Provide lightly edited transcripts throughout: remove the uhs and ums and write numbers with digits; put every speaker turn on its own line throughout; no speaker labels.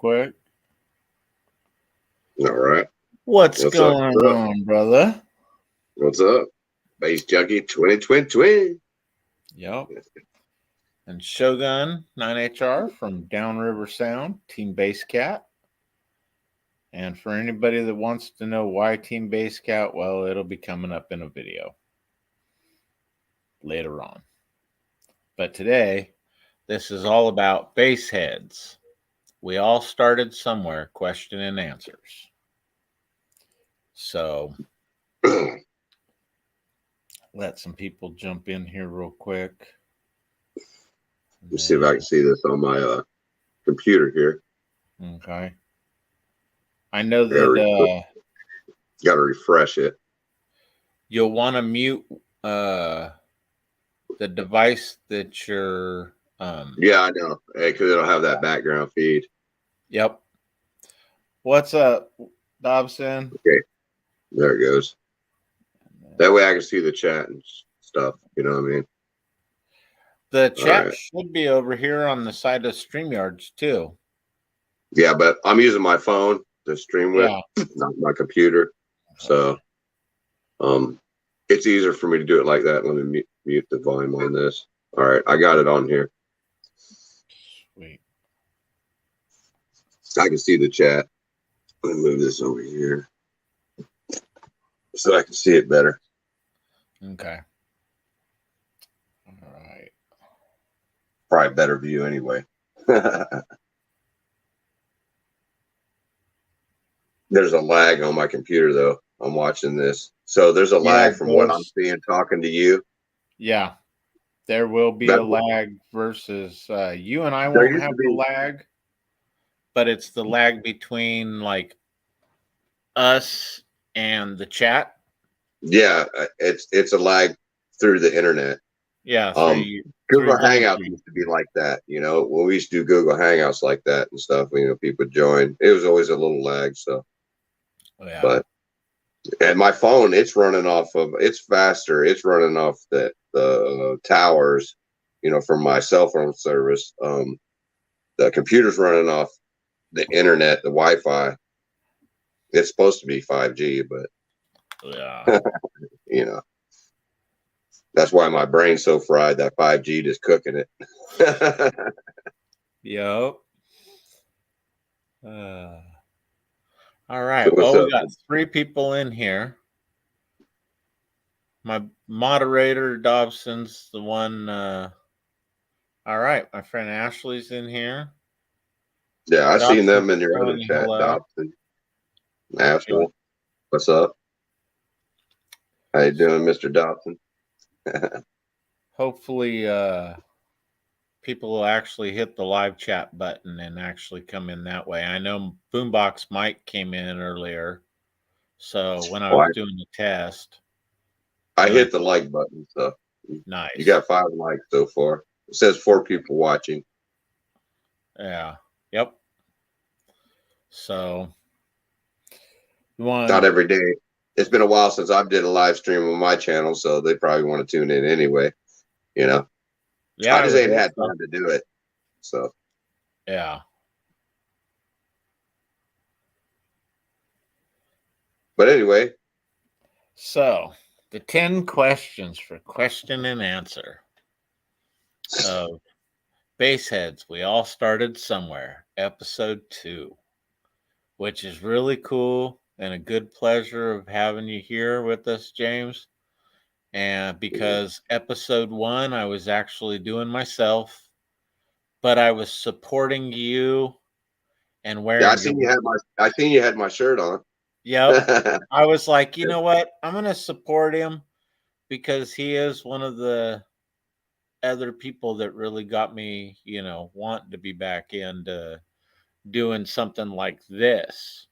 quick.
All right.
What's going on, brother?
What's up? BassJunkie2020.
Yep. And Shogun 9HR from Downriver Sound, Team Bass Cat. And for anybody that wants to know why Team Bass Cat, well, it'll be coming up in a video later on. But today, this is all about bass heads. We all started somewhere, question and answers. So let some people jump in here real quick.
Let's see if I can see this on my computer here.
Okay. I know that
got to refresh it.
You'll want to mute the device that you're
yeah, I know. Hey, because it'll have that background feed.
Yep. What's up, Dobson?
Okay. There it goes. That way I can see the chat and stuff. You know what I mean?
The chat should be over here on the side of StreamYards too.
Yeah, but I'm using my phone to stream with, not my computer. So it's easier for me to do it like that. Let me mute the volume on this. All right, I got it on here.
Sweet.
I can see the chat. Let me move this over here so I can see it better.
Okay. All right.
Probably better view anyway. There's a lag on my computer though. I'm watching this. So there's a lag from what I'm seeing talking to you.
Yeah. There will be a lag versus you and I won't have the lag, but it's the lag between like us and the chat.
Yeah, it's a lag through the internet.
Yeah.
Google Hangouts used to be like that, you know. When we used to do Google Hangouts like that and stuff, you know, people join. It was always a little lag. So, but and my phone, it's running off of. It's faster. It's running off the towers, you know, from my cell phone service. The computer's running off the internet, the Wi-Fi. It's supposed to be 5G, but you know. That's why my brain's so fried. That 5G just cooking it.
Yep. All right. So we got 3 people in here. My moderator, Dobson's the one. All right. My friend Ashley's in here.
Yeah, I seen them in your other chat, Dobson. Ashley, what's up? How you doing, Mr. Dobson?
Hopefully people will actually hit the live chat button and actually come in that way. I know Boombox Mike came in earlier, so when I was doing the test,
I hit the like button. So
nice.
You got 5 likes so far. It says 4 people watching.
Yeah. Yep. So
not every day. It's been a while since I did a live stream on my channel, so they probably want to tune in anyway. You know, I just ain't had time to do it. So,
yeah.
But anyway,
so the 10 questions for question and answer of Bass Heads. We all started somewhere. Episode 2, which is really cool and a good pleasure of having you here with us, James. And because episode 1, I was actually doing myself, but I was supporting you and wearing.
Yeah, I seen you had my shirt on.
Yep. I was like, you know what? I'm going to support him because he is one of the other people that really got me, you know, wanting to be back into doing something like this,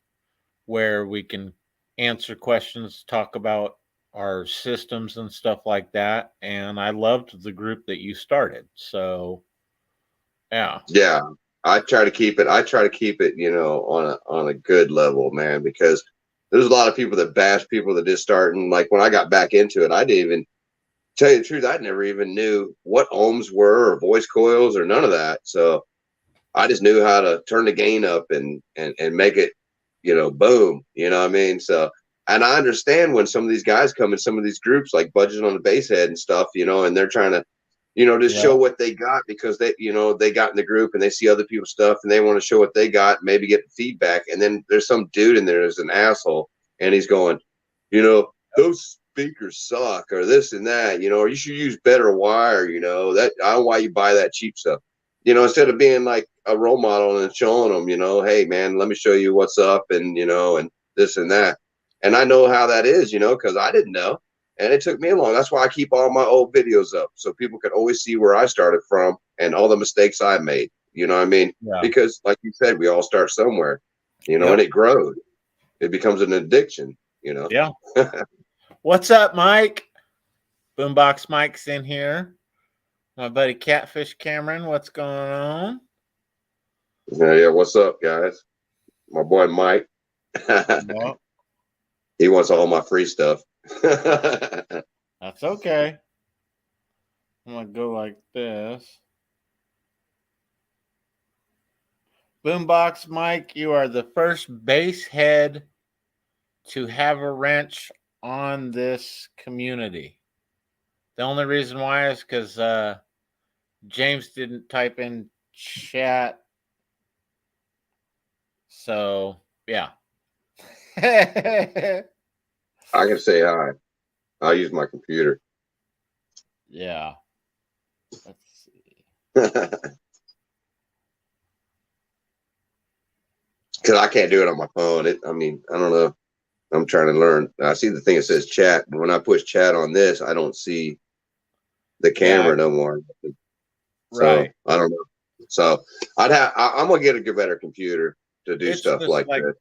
where we can answer questions, talk about our systems and stuff like that. And I loved the group that you started. So, yeah.
Yeah, I try to keep it, you know, on a good level, man, because there's a lot of people that bash people that just starting. Like when I got back into it, I didn't even tell you the truth. I never even knew what ohms were or voice coils or none of that. So I just knew how to turn the gain up and make it, you know, boom, you know what I mean? So, and I understand when some of these guys come in some of these groups like Budget on the Bass Head and stuff, you know, and they're trying to, you know, just show what they got because they, you know, they got in the group and they see other people's stuff and they want to show what they got, maybe get feedback. And then there's some dude in there who's an asshole and he's going, you know, those speakers suck or this and that, you know, or you should use better wire, you know, that I don't know why you buy that cheap stuff, you know, instead of being like a role model and showing them, you know, hey man, let me show you what's up and, you know, and this and that. And I know how that is, you know, because I didn't know. And it took me along. That's why I keep all my old videos up so people can always see where I started from and all the mistakes I made. You know what I mean? Yeah. Because like you said, we all start somewhere, you know, and it grows. It becomes an addiction, you know?
Yeah. What's up, Mike? Boombox Mike's in here. My buddy Catfish Cameron, what's going on?
Yeah, what's up, guys? My boy Mike. Well, he wants all my free stuff.
That's okay. I'm gonna go like this. Boombox Mike, you are the first bass head to have a wrench on this community. The only reason why is because James didn't type in chat. So yeah.
I can say hi. I'll use my computer.
Yeah. Let's see.
Because I can't do it on my phone. I mean, I don't know. I'm trying to learn. I see the thing that says chat, but when I push chat on this, I don't see the camera no more. So, right. I don't know. So I'm gonna get a better computer to do stuff like that.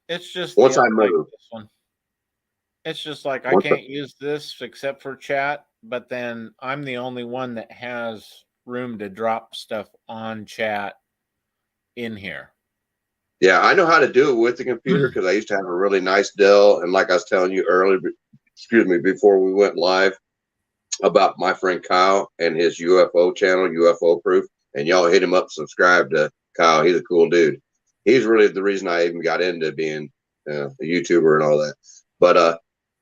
It's just
once I move.
It's just like I can't use this except for chat, but then I'm the only one that has room to drop stuff on chat in here.
Yeah, I know how to do it with the computer because I used to have a really nice Dell. And like I was telling you earlier, excuse me, before we went live about my friend Kyle and his UFO channel, UFO Proof. And y'all hit him up, subscribe to Kyle. He's a cool dude. He's really the reason I even got into being a YouTuber and all that. But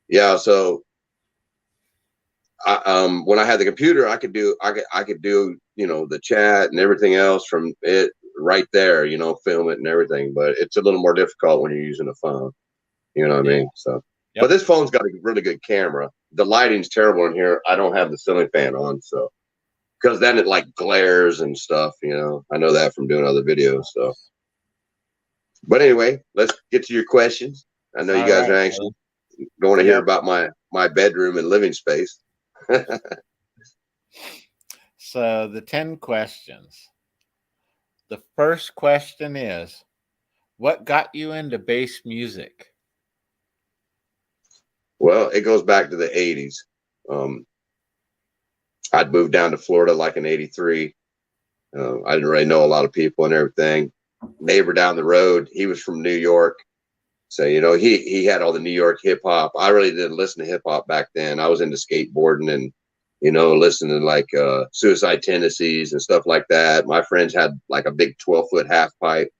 yeah, so when I had the computer, I could do, you know, the chat and everything else from it right there, you know, film it and everything. But it's a little more difficult when you're using a phone. You know what I mean? So, but this phone's got a really good camera. The lighting's terrible in here. I don't have the ceiling fan on, so because then it like glares and stuff. You know, I know that from doing other videos. So, but anyway, let's get to your questions. I know you guys are anxious. Going to hear about my bedroom and living space.
So the 10 questions. The first question is, what got you into bass music?
Well, it goes back to the 80s. I'd moved down to Florida like in 83. I didn't really know a lot of people and everything. Neighbor down the road, he was from New York. So, you know, he had all the New York hip hop. I really didn't listen to hip hop back then. I was into skateboarding and, you know, listening to like Suicide Tendencies and stuff like that. My friends had like a big 12-foot half pipe,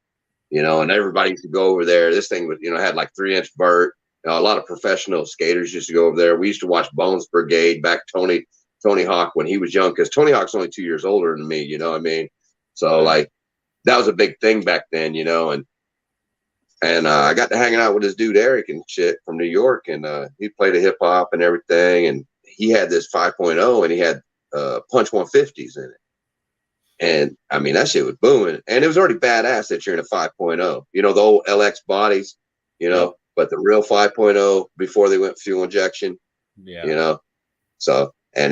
you know, and everybody used to go over there. This thing was, you know, had like 3-inch vert. You know, a lot of professional skaters used to go over there. We used to watch Bones Brigade back Tony Hawk when he was young, because Tony Hawk's only 2 years older than me, you know what I mean? So like that was a big thing back then, you know, and I got to hanging out with this dude Eric and shit from New York, and he played a hip hop and everything, and he had this 5.0 and he had Punch 150s in it. And I mean, that shit was booming, and it was already badass that you're in a 5.0, you know, the old LX bodies, you know, but the real 5.0 before they went fuel injection, you know, so, and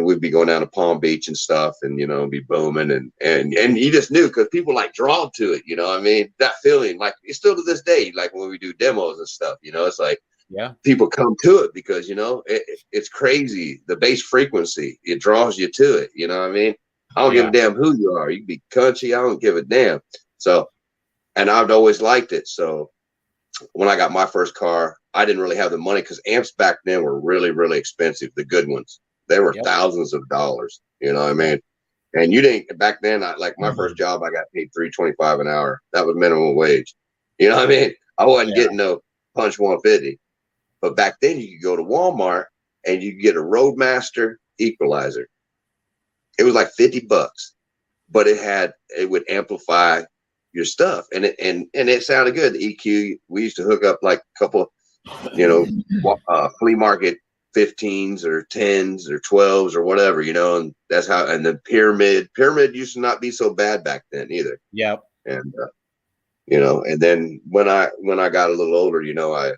we'd be going down to Palm Beach and stuff, and, you know, be booming, and you just knew, because people like drawn to it, you know what I mean? That feeling, like, it's still to this day, like when we do demos and stuff, you know, it's like, people come to it because, you know, it's crazy. The bass frequency, it draws you to it, you know what I mean? I don't give a damn who you are. You can be country, I don't give a damn. So, and I've always liked it. So when I got my first car, I didn't really have the money, because amps back then were really, really expensive, the good ones. They were thousands of dollars, you know what I mean? And you didn't back then. Like my first job, I got paid $3.25 an hour. That was minimum wage. You know what I mean? I wasn't getting no punch 150. But back then, you could go to Walmart and you could get a Roadmaster equalizer. It was like $50, but it would amplify your stuff, and it sounded good. The EQ, we used to hook up like a couple, flea market 15s or 10s or 12s or whatever, and that's how. And the pyramid used to not be so bad back then either.
Yep.
And and then when I got a little older, I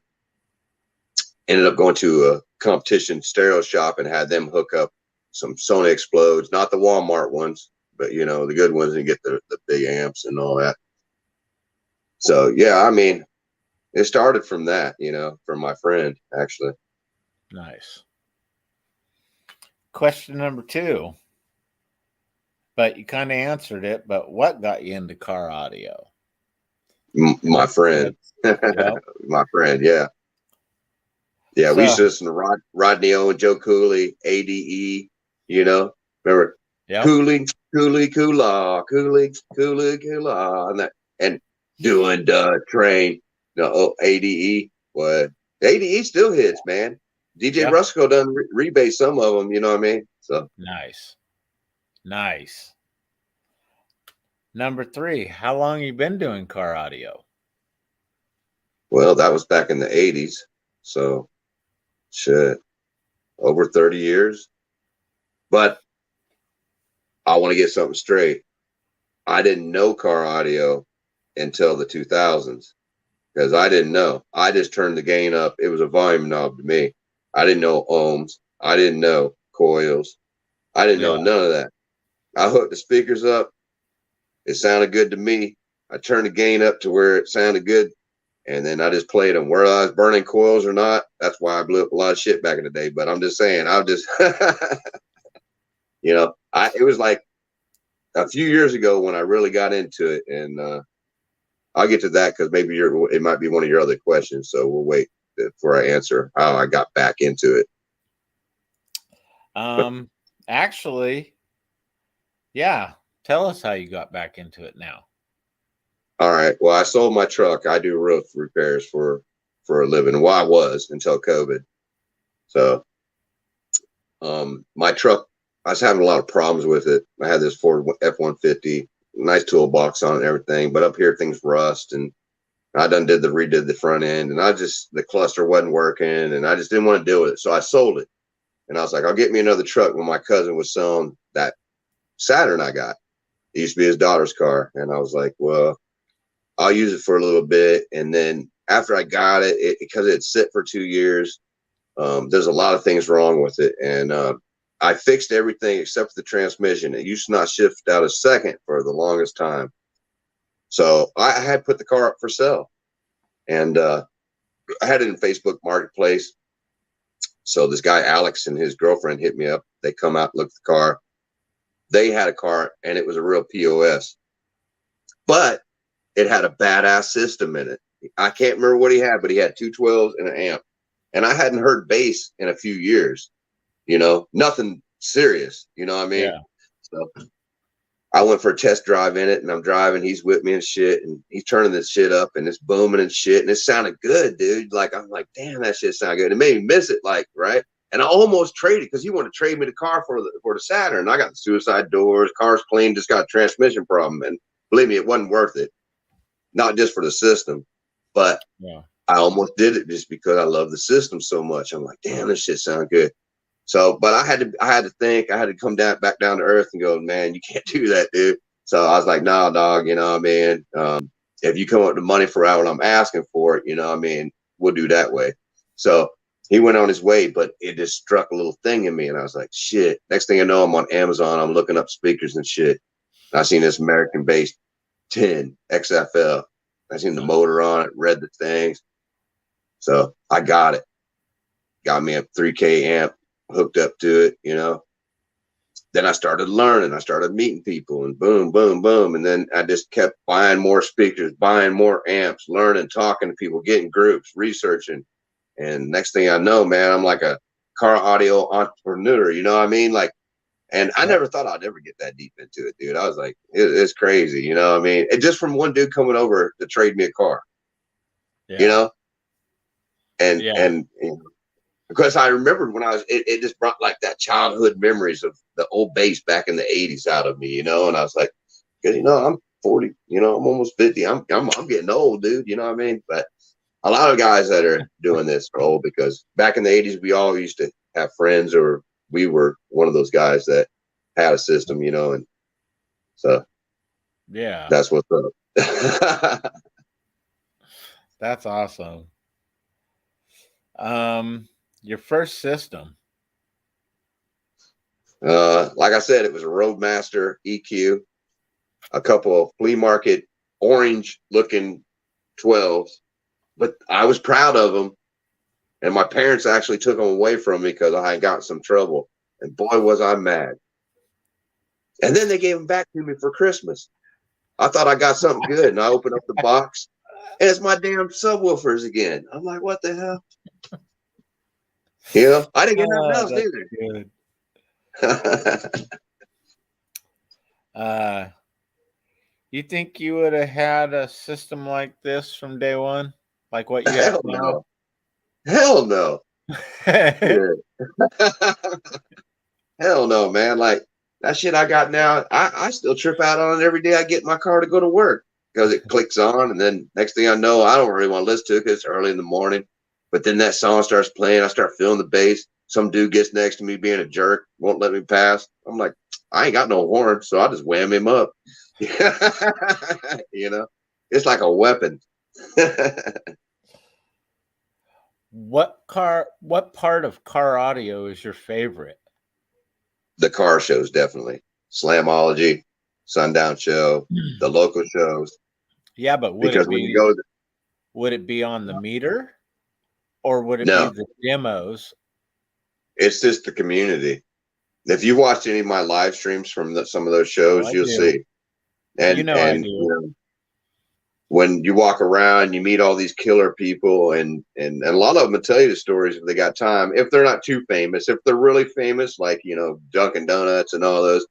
ended up going to a competition stereo shop and had them hook up some Sony Explodes, not the Walmart ones, but the good ones, and get the big amps and all that. So yeah, I mean, it started from that, from my friend, actually.
Nice. Question number 2, but you kind of answered it, but what got you into car audio?
My friend. Yep. My friend, yeah. Yeah, we used to listen to Rodney O and Joe Cooley, ADE, remember?
Yep.
Cooley, Koola, and doing the train. ADE. What? ADE still hits, man. DJ Rusco done rebase some of them, you know what I mean? So
nice. Number 3, how long you been doing car audio?
Well, that was back in the 80s. So shit, over 30 years. But I want to get something straight. I didn't know car audio until the 2000s, because I didn't know. I just turned the gain up. It was a volume knob to me. I didn't know ohms. I didn't know coils. I didn't know none of that. I hooked the speakers up. It sounded good to me. I turned the gain up to where it sounded good, and then I just played them. Whether I was burning coils or not, that's why I blew up a lot of shit back in the day. But I'm just saying, it was like a few years ago when I really got into it, and I'll get to that because maybe it might be one of your other questions. So we'll wait before I answer how I got back into it.
Actually, yeah. Tell us how you got back into it now.
All right. Well, I sold my truck. I do roof repairs for a living. Well, I was until COVID. So my truck, I was having a lot of problems with it. I had this Ford F-150, nice toolbox on it and everything, but up here things rust, and I redid the front end, and the cluster wasn't working, and I just didn't want to deal with it. So I sold it, and I was like, I'll get me another truck. When my cousin was selling that Saturn I got, it used to be his daughter's car, and I was like, well, I'll use it for a little bit. And then after I got it, because it sit for 2 years, there's a lot of things wrong with it, and I fixed everything except for the transmission. It used to not shift out a second for the longest time. So I had put the car up for sale, and I had it in Facebook Marketplace. So this guy, Alex, and his girlfriend hit me up. They come out, look at the car. They had a car, and it was a real POS, but it had a badass system in it. I can't remember what he had, but he had 2 12s and an amp. And I hadn't heard bass in a few years, nothing serious, you know what I mean?
Yeah.
So I went for a test drive in it, and I'm driving, he's with me and shit, and he's turning this shit up, and it's booming and shit, and it sounded good, dude. Like, I'm like, damn, that shit sounded good. It made me miss it, like, right? And I almost traded, because he wanted to trade me the car for the Saturn. I got the suicide doors, car's clean, just got a transmission problem, and believe me, it wasn't worth it. Not just for the system, but I almost did it just because I love the system so much. I'm like, damn, this shit sounds good. So, but I had to think, I had to come back down to earth and go, man, you can't do that, dude. So I was like, nah, dog, you know what I mean? If you come up with the money for what I'm asking for it, you know what I mean? We'll do that way. So he went on his way, but it just struck a little thing in me. And I was like, shit. Next thing I know, I'm on Amazon. I'm looking up speakers and shit. And I seen this American-based 10 XFL. I seen the motor on it, read the things. So I got it. Got me a 3K amp, hooked up to it, Then I started learning. I started meeting people, and boom, boom, boom. And then I just kept buying more speakers, buying more amps, learning, talking to people, getting groups, researching. And next thing I know, man, I'm like a car audio entrepreneur, you know what I mean? Like, And I never thought I'd ever get that deep into it, dude. I was like, it's crazy, you know what I mean? And just from one dude coming over to trade me a car, you know? And because I remembered when I was, it just brought like that childhood memories of the old bass back in the 80s out of me, you know? And I was like, because, you know, I'm 40, you know, I'm almost 50. I'm getting old, dude, you know what I mean? But a lot of guys that are doing this are old because back in the 80s, we all used to have friends, or we were one of those guys that had a system, you know, and so that's what's up.
That's awesome. Your first system.
Like I said, it was a Roadmaster EQ, a couple of flea market orange looking 12s, but I was proud of them. And my parents actually took them away from me because I had gotten some trouble. And boy, was I mad. And then they gave them back to me for Christmas. I thought I got something good. And I opened up the box, and it's my damn subwoofers again. I'm like, what the hell? You know, I didn't get nothing else
either. You think you would have had a system like this from day one? Like what you have now?
Hell no. Hell no, man. Like that shit I got now, I still trip out on it every day I get in my car to go to work because it clicks on, and then next thing I know, I don't really want to listen to it because it's early in the morning. But then that song starts playing, I start feeling the bass. Some dude gets next to me being a jerk, won't let me pass. I'm like, I ain't got no horn, so I just wham him up. You know, it's like a weapon.
What part of car audio is your favorite?
The car shows, definitely. Slamology, Sundown Show, the local shows.
Yeah, but would it be on the meter, or would it be the demos?
It's just the community. If you watched any of my live streams from some of those shows, you'll see. And
you know,
when you walk around, you meet all these killer people, and a lot of them will tell you the stories if they got time. If they're not too famous, if they're really famous, like, you know, Dunkin' Donuts and all those,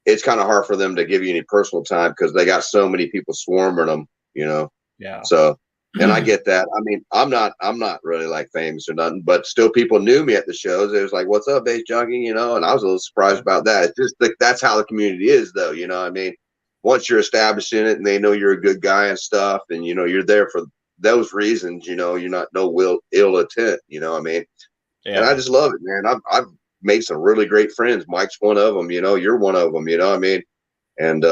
it's kind of hard for them to give you any personal time because they got so many people swarming them, you know?
Yeah.
So, and I get that. I mean, I'm not really like famous or nothing, but still people knew me at the shows. It was like, what's up, Bass Junkie, you know? And I was a little surprised about that. It's just like, that's how the community is though. You know what I mean? Once you're established in it and they know you're a good guy and stuff, and, you know, you're there for those reasons, you know, you're not no ill intent, you know what I mean? Yeah. And I just love it, man. I've made some really great friends. Mike's one of them, you know, you're one of them, you know what I mean? And,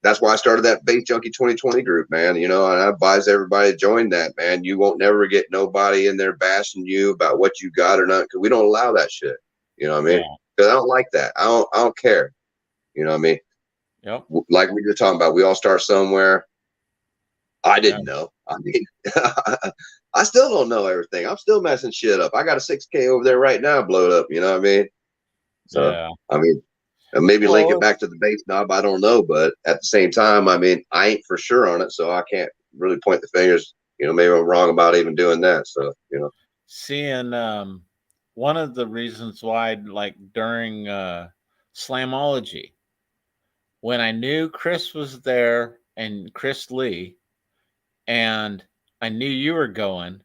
that's why I started that BassJunkie2020 group, man. You know, and I advise everybody to join that, man. You won't never get nobody in there bashing you about what you got or not, because we don't allow that shit. You know what I mean? Because I don't like that. I don't care. You know what I mean?
Yep.
Like we were talking about, we all start somewhere. I didn't know. I mean, I still don't know everything. I'm still messing shit up. I got a 6K over there right now blowed up. You know what I mean? So, I mean, and maybe link it back to the bass knob. I don't know, but at the same time, I mean, I ain't for sure on it, so I can't really point the fingers. You know, maybe I'm wrong about even doing that. So, you know,
seeing one of the reasons why, like during Slamology, when I knew Chris was there and Chris Lee, and I knew you were going,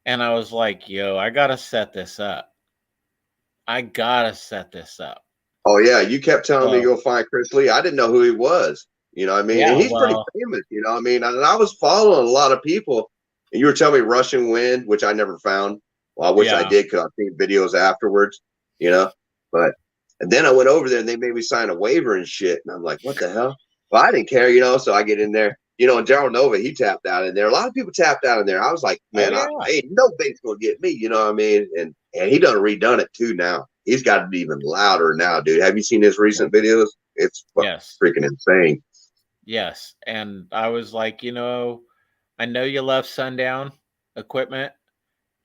and I was like, yo, I gotta set this up.
Oh yeah, you kept telling me to go find Chris Lee. I didn't know who he was. You know what I mean? And he's pretty famous, you know what I mean? And I was following a lot of people, and you were telling me Russian Wind, which I never found. Well, I wish I did, because I've seen videos afterwards, you know? And then I went over there and they made me sign a waiver and shit. And I'm like, what the hell? Well, I didn't care, you know? So I get in there, you know, and Daryl Nova, he tapped out in there. A lot of people tapped out in there. I was like, man, ain't no bass gonna get me, you know what I mean? And he done redone it too now. He's got to be even louder now, dude. Have you seen his recent videos? It's freaking insane.
Yes. And I was like, you know, I know you love Sundown equipment,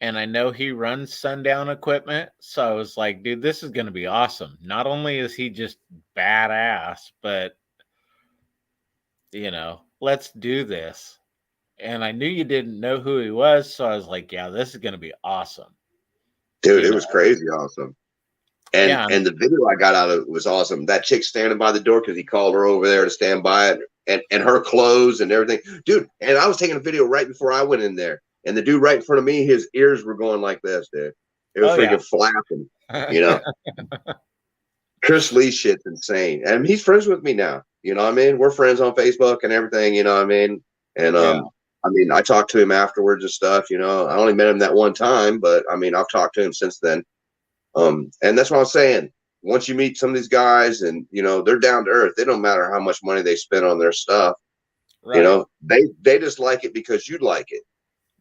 and I know he runs Sundown equipment. So I was like, dude, this is going to be awesome. Not only is he just badass, but, you know, let's do this. And I knew you didn't know who he was. So I was like, yeah, this is going to be awesome.
Dude, it was crazy awesome. And the video I got out of it was awesome. That chick standing by the door because he called her over there to stand by it, and her clothes and everything, dude. And I was taking a video right before I went in there, and the dude right in front of me, his ears were going like this, dude. It was freaking flapping, you know. Chris Lee shit's insane, and he's friends with me now. You know what I mean? We're friends on Facebook and everything. You know what I mean? And I mean, I talked to him afterwards and stuff. You know, I only met him that one time, but I mean, I've talked to him since then. And that's what I'm saying. Once you meet some of these guys, and you know, they're down to earth. They don't matter how much money they spend on their stuff. Right. You know, they just like it because you like it.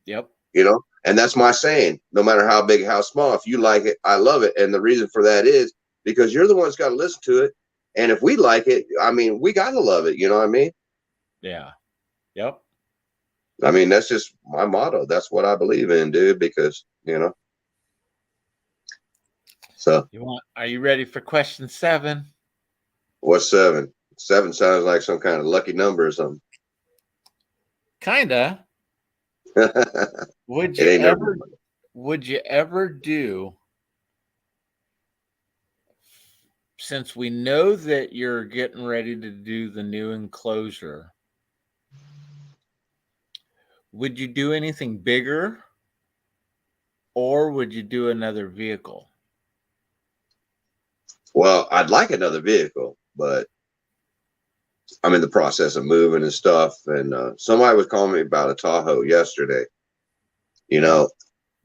Yep.
You know, and that's my saying. No matter how big, how small, if you like it, I love it. And the reason for that is because you're the one's got to listen to it. And if we like it, I mean, we got to love it. You know what I mean?
Yeah. Yep.
I mean, that's just my motto. That's what I believe in, dude, because, you know. So
are you ready for question 7?
What's 7? 7 sounds like some kind of lucky number or something.
Kinda. Would you ever do, since we know that you're getting ready to do the new enclosure, would you do anything bigger, or would you do another vehicle?
Well, I'd like another vehicle, but I'm in the process of moving and stuff. And somebody was calling me about a Tahoe yesterday. You know,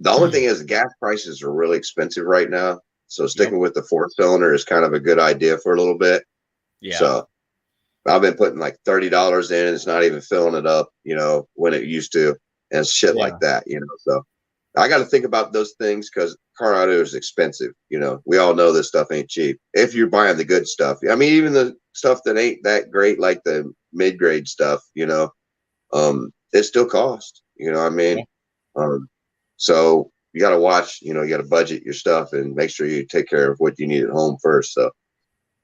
the only thing is the gas prices are really expensive right now. So sticking with the 4-cylinder is kind of a good idea for a little bit. Yeah. So I've been putting like $30 in, and it's not even filling it up, you know, when it used to, and shit like that, you know. So I got to think about those things because car auto is expensive. You know, we all know this stuff ain't cheap if you're buying the good stuff. I mean, even the stuff that ain't that great, like the mid-grade stuff, you know, it still costs, you know what I mean? Yeah. So you got to watch, you know, you got to budget your stuff and make sure you take care of what you need at home first. So,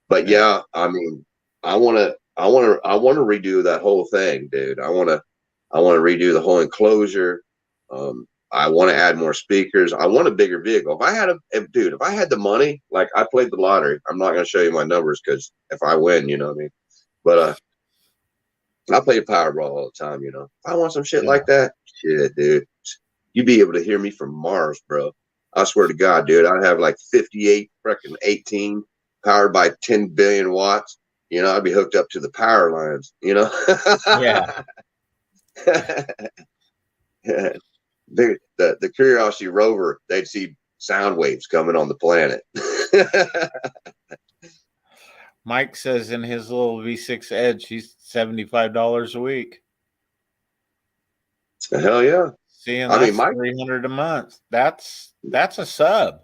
but yeah, I mean, I want to redo that whole thing, dude. I want to redo the whole enclosure. I want to add more speakers. I want a bigger vehicle. If I had the money, like I played the lottery, I'm not going to show you my numbers because if I win, you know what I mean? But I play Powerball all the time, you know. If I want some shit like that, shit, dude. You'd be able to hear me from Mars, bro. I swear to God, dude. I'd have like 58 freaking 18 powered by 10 billion watts. You know, I'd be hooked up to the power lines, you know? Yeah. The Curiosity rover, they'd see sound waves coming on the planet.
Mike says in his little V6 Edge, he's $75 a week.
Hell yeah.
See, and that's $300 a month. That's a sub.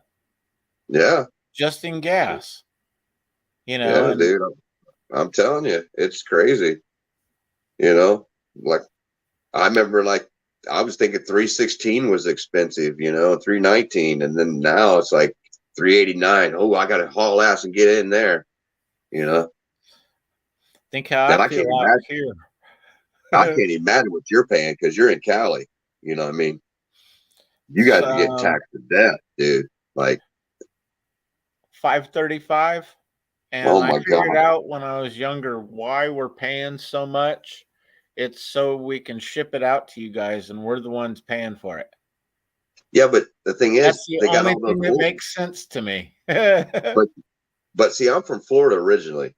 Yeah.
Just in gas. You know,
yeah, dude. I'm telling you, it's crazy. You know, like I remember, like I was thinking 316 was expensive, you know, 319, and then now it's like 389. Oh, I got to haul ass and get in there, you know.
Think how I feel out here.
I can't imagine what you're paying because you're in Cali. You know what I mean? You guys get taxed to death, dude. Like
$535. And I figured out when I was younger why we're paying so much. It's so we can ship it out to you guys, and we're the ones paying for it.
Yeah, but the thing is,
that's the only thing that makes sense to me.
but see, I'm from Florida originally,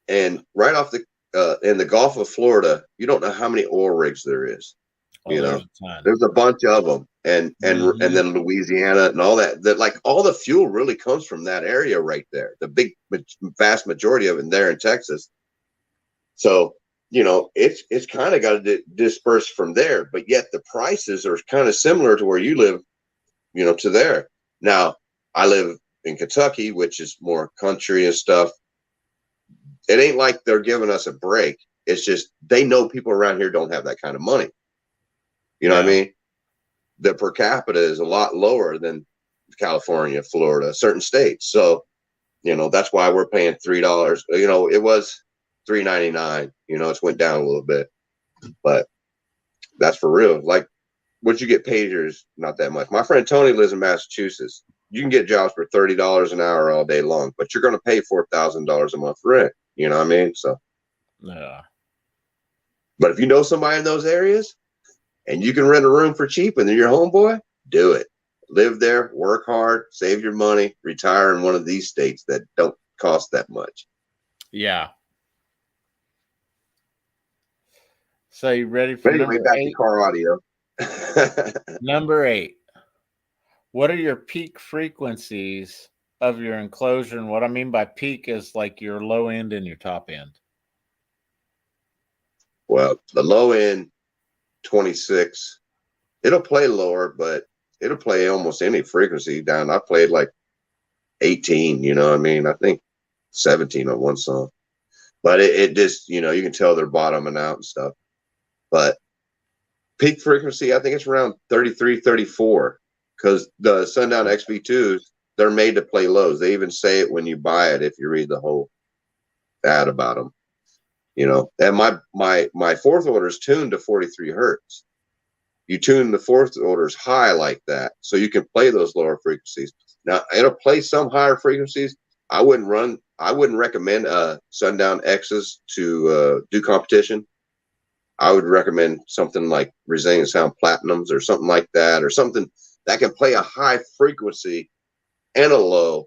and right off in the Gulf of Florida, you don't know how many oil rigs there is. You know, there's a bunch of them, and then Louisiana and all that. That like all the fuel really comes from that area right there. The vast majority of it there in Texas. So you know, it's kind of got to disperse from there, but yet the prices are kind of similar to where you live, you know, to there. Now I live in Kentucky, which is more country and stuff. It ain't like they're giving us a break. It's just they know people around here don't have that kind of money. You know what I mean? The per capita is a lot lower than California, Florida, certain states. So, you know, that's why we're paying $3. You know, it was $3.99. You know, it's went down a little bit, but that's for real. Like, what you get paid here is not that much. My friend Tony lives in Massachusetts. you can get jobs for $30 an hour all day long, but you're going to pay $4,000 a month rent. You know what I mean? So,
yeah.
But if you know somebody in those areas and you can rent a room for cheap and then you're homeboy, do it. Live there, work hard, save your money, retire in one of these states that don't cost that much.
Yeah. So you ready for
anyway,
number
back
8?
to car audio.
Number 8. What are your peak frequencies of your enclosure? And what I mean by peak is like your low end and your top end.
Well, the low end, 26. It'll play lower, but it'll play almost any frequency down. I played like 18, you know what I mean? I think 17 on one song. But it just, you know, you can tell they're bottoming out and stuff. But peak frequency, I think it's around 33, 34. Because the Sundown XV2s, they're made to play lows. They even say it when you buy it if you read the whole ad about them. You know, and my fourth order is tuned to 43 hertz. You tune the fourth orders high like that, so you can play those lower frequencies. Now it'll play some higher frequencies. I wouldn't recommend Sundown X's to do competition. I would recommend something like Resilient Sound Platinums or something like that, or something that can play a high frequency and a low.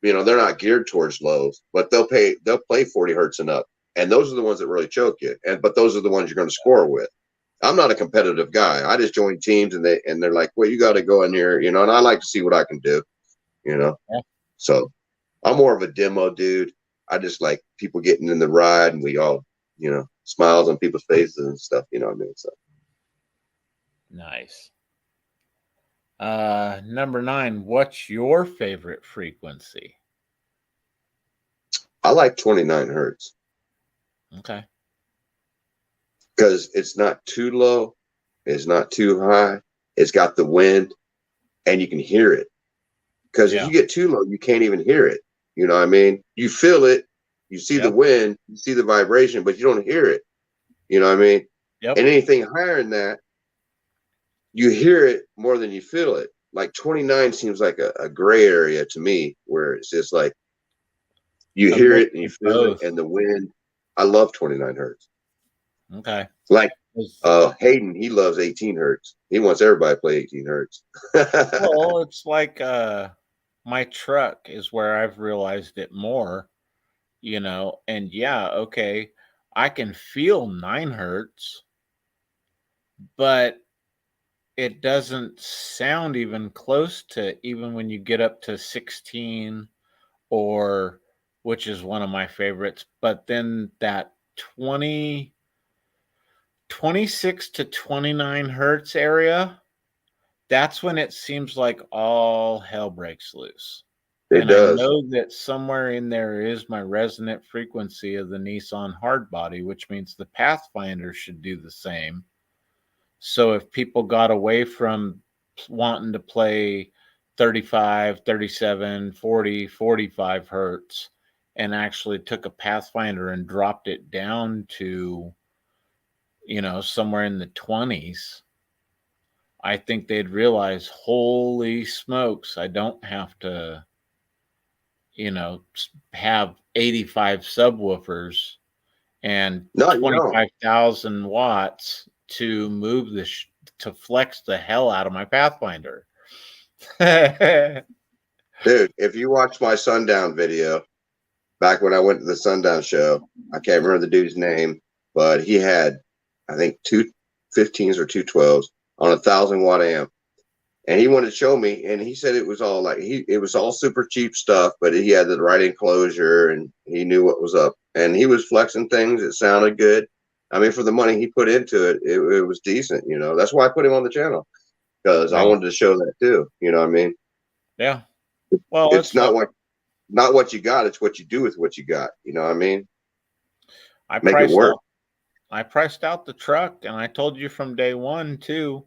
You know, they're not geared towards lows, but they'll play 40 hertz and up. And those are the ones that really choke you. But those are the ones you're going to score with. I'm not a competitive guy. I just join teams and they're like, well, you got to go in here, you know, and I like to see what I can do, you know. Yeah. So I'm more of a demo dude. I just like people getting in the ride and we all, you know, smiles on people's faces and stuff, you know what I mean? So
nice. Number 9, what's your favorite frequency?
I like 29 hertz.
Okay.
Because it's not too low, it's not too high, it's got the wind, and you can hear it. Because if you get too low, you can't even hear it. You know what I mean? You feel it, you see the wind, you see the vibration, but you don't hear it. You know what I mean? Yep. And anything higher than that, you hear it more than you feel it. Like 29 seems like a gray area to me, where it's just like you hear it and you feel it, and the wind. I love 29 hertz.
Okay.
Like Hayden, he loves 18 hertz. He wants everybody to play 18 hertz.
Well, it's like my truck is where I've realized it more, you know, and yeah, okay, I can feel 9 hertz, but it doesn't sound even close to, even when you get up to 16, or which is one of my favorites, but then that 26 to 29 hertz area, that's when it seems like all hell breaks loose.
It does.
I know that somewhere in there is my resonant frequency of the Nissan hardbody, which means the Pathfinder should do the same. So if people got away from wanting to play 35, 37, 40, 45 hertz and actually took a Pathfinder and dropped it down to, you know, somewhere in the 20s, I think they'd realize, holy smokes, I don't have to, you know, have 85 subwoofers and 25,000 watts to move to flex the hell out of my Pathfinder.
Dude, if you watch my Sundown video, back when I went to the Sundown show, I can't remember the dude's name, but he had, I think, 2 15s or 2 12s on a 1,000-watt amp. And he wanted to show me, and he said it was all like, it was all super cheap stuff, but he had the right enclosure and he knew what was up. And he was flexing things. It sounded good. I mean, for the money he put into it, it was decent, you know. That's why I put him on the channel, because I wanted to show that too, you know what I mean?
Yeah. Well,
it's not what you got, it's what you do with what you got, you know what I mean? Make it work.
I priced out the truck, and I told you from day one too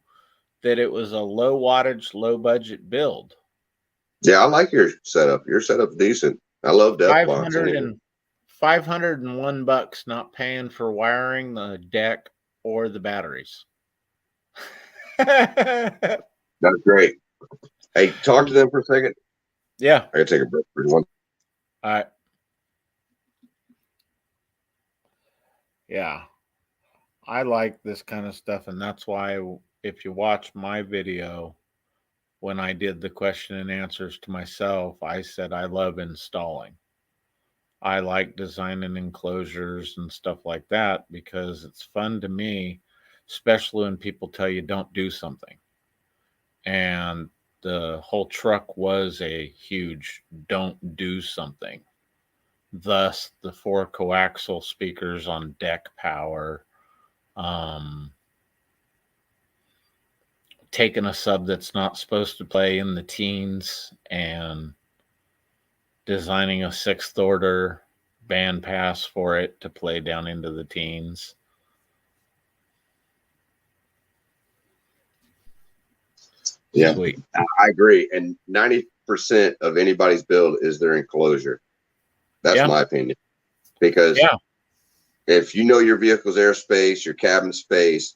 that it was a low wattage, low budget build.
Yeah, I like your setup. Your setup's decent. I love death box.
$501 not paying for wiring the deck or the batteries.
That's great. Hey, talk to them for a second.
Yeah.
I gotta take a break for one.
All right. Yeah. I like this kind of stuff, and that's why if you watch my video, when I did the question and answers to myself, I said I love installing. I like designing enclosures and stuff like that because it's fun to me, especially when people tell you don't do something. And the whole truck was a huge don't do something. Thus, the 4 coaxial speakers on deck power, taking a sub that's not supposed to play in the teens and designing a 6th order bandpass for it to play down into the teens.
Yeah,
Sweet.
I agree. And 90% of anybody's build is their enclosure. That's my opinion. Because if you know your vehicle's airspace, your cabin space,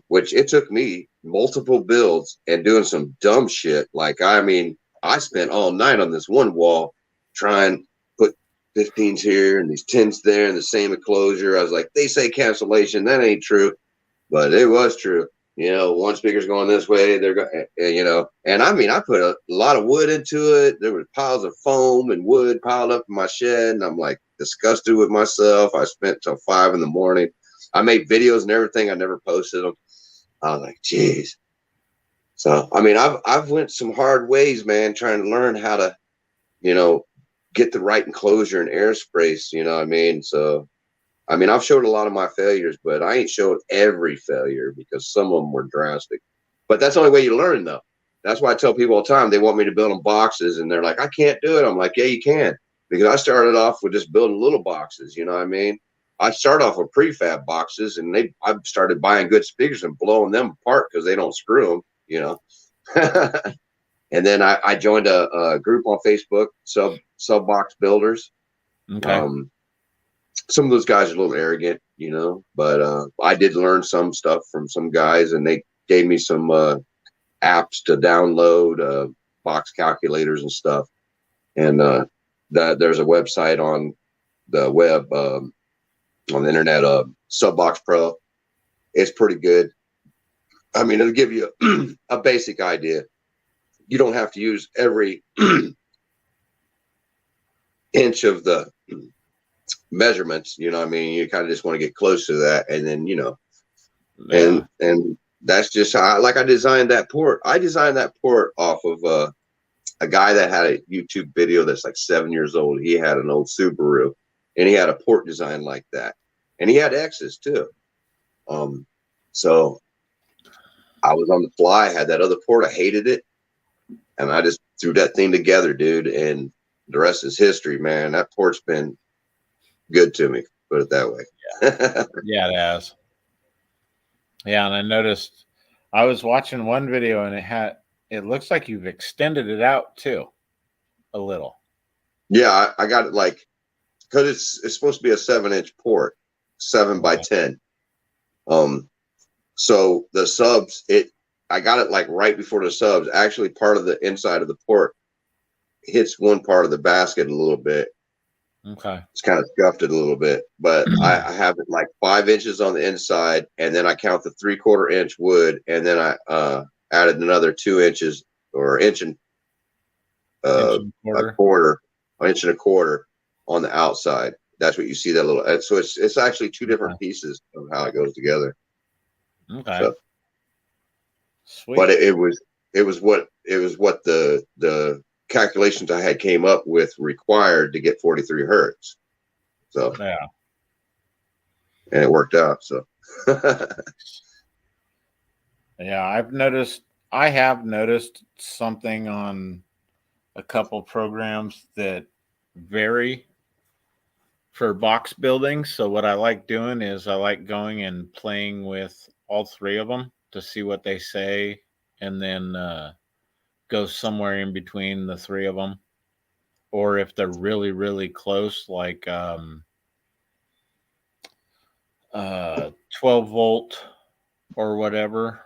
which it took me multiple builds and doing some dumb shit. Like, I mean, I spent all night on this one wall trying to put 15s here and these 10s there in the same enclosure. I was like, they say cancellation. That ain't true. But it was true. You know, one speaker's going this way, they're going, you know, and I mean, I put a lot of wood into it. There were piles of foam and wood piled up in my shed, and I'm like disgusted with myself. I spent till 5 in the morning. I made videos and everything. I never posted them. I was like, geez. So, I mean, I've went some hard ways, man, trying to learn how to, you know, get the right enclosure and airspace. You know what I mean? So, I mean, I've showed a lot of my failures, but I ain't showed every failure because some of them were drastic. But that's the only way you learn, though. That's why I tell people all the time, they want me to build them boxes, and they're like, I can't do it. I'm like, yeah, you can. Because I started off with just building little boxes, you know what I mean? I started off with prefab boxes, and I started buying good speakers and blowing them apart because they don't screw them, you know. And then I joined a group on Facebook, sub box builders.
Okay.
Some of those guys are a little arrogant, you know, but I did learn some stuff from some guys, and they gave me some apps to download, box calculators and stuff. And there's a website on the web, on the internet, Subbox Pro. It's pretty good. I mean, it'll give you a basic idea. You don't have to use every inch of the measurements, you know what I mean? You kind of just want to get close to that, and then, you know, and that's just how I designed that port. I designed that port off of a guy that had a YouTube video that's like 7 years old. He had an old Subaru, and he had a port design like that, and he had X's too. So I was on the fly, had that other port. I hated it, and I just threw that thing together, dude, and the rest is history, man. That port's been good to me, put it that way.
Yeah, it has. Yeah, and I noticed I was watching one video, and it looks like you've extended it out too a little.
Yeah, I got it like, because it's supposed to be a 7-inch port, 7 by 10. So the subs, I got it like right before the subs. Actually, part of the inside of the port hits one part of the basket a little bit.
Okay.
It's kind of scuffed it a little bit, but I have it like 5 inches on the inside, and then I count the 3/4 inch wood, and then I added another 2 inches or inch and a quarter, an inch and a quarter on the outside. That's what you see, that little. So it's actually 2 different pieces of how it goes together.
Okay.
So,
sweet.
But it was what the calculations I had came up with required to get 43 hertz. So
yeah,
and it worked out. So
yeah, I have noticed something on a couple programs that vary for box building. So what I like doing is I like going and playing with all 3 of them to see what they say, and then go somewhere in between the 3 of them. Or if they're really, really close, like 12 volt or whatever,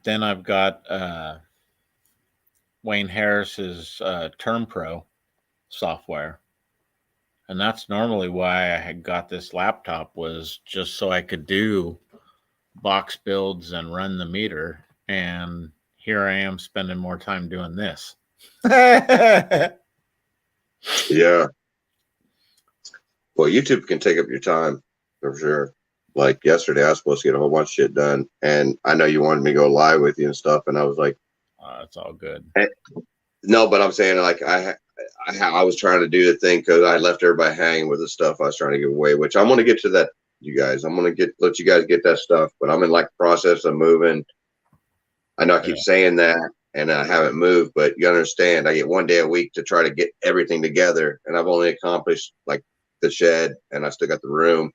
then I've got Wayne Harris's Term Pro software. And that's normally why I had got this laptop, was just so I could do box builds and run the meter. And here I am spending more time doing this.
Yeah. Well, YouTube can take up your time for sure. Like yesterday, I was supposed to get a whole bunch of shit done, and I know you wanted me to go live with you and stuff, and I was like,
it's all good.
No, but I'm saying like I was trying to do the thing because I left everybody hanging with the stuff I was trying to give away, which I'm going to get to that, you guys. I'm going to let you guys get that stuff, but I'm in like process of moving. I know I keep saying that, and I haven't moved, but you understand, I get 1 day a week to try to get everything together, and I've only accomplished like the shed, and I still got the room,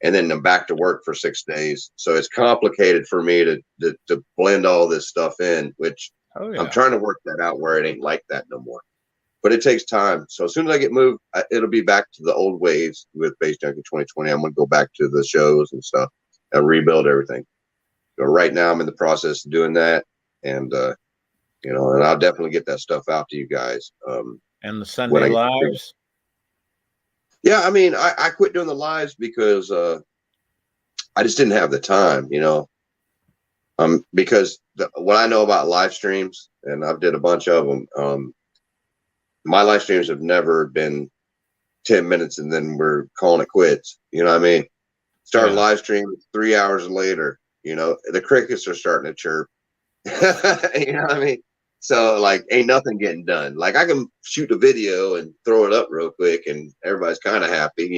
and then I'm back to work for 6 days. So it's complicated for me to blend all this stuff in, which I'm trying to work that out where it ain't like that no more. But it takes time. So as soon as I get moved, it'll be back to the old ways with BassJunkie2020. I'm going to go back to the shows and stuff and rebuild everything. So right now I'm in the process of doing that. And, and I'll definitely get that stuff out to you guys.
And the Sunday lives?
Yeah, I mean, I quit doing the lives because I just didn't have the time, because what I know about live streams, and I've did a bunch of them, my live streams have never been 10 minutes and then we're calling it quits. You know what I mean? Start a live stream 3 hours later, the crickets are starting to chirp. You know what I mean? So like, ain't nothing getting done. Like I can shoot a video and throw it up real quick and everybody's kind of happy,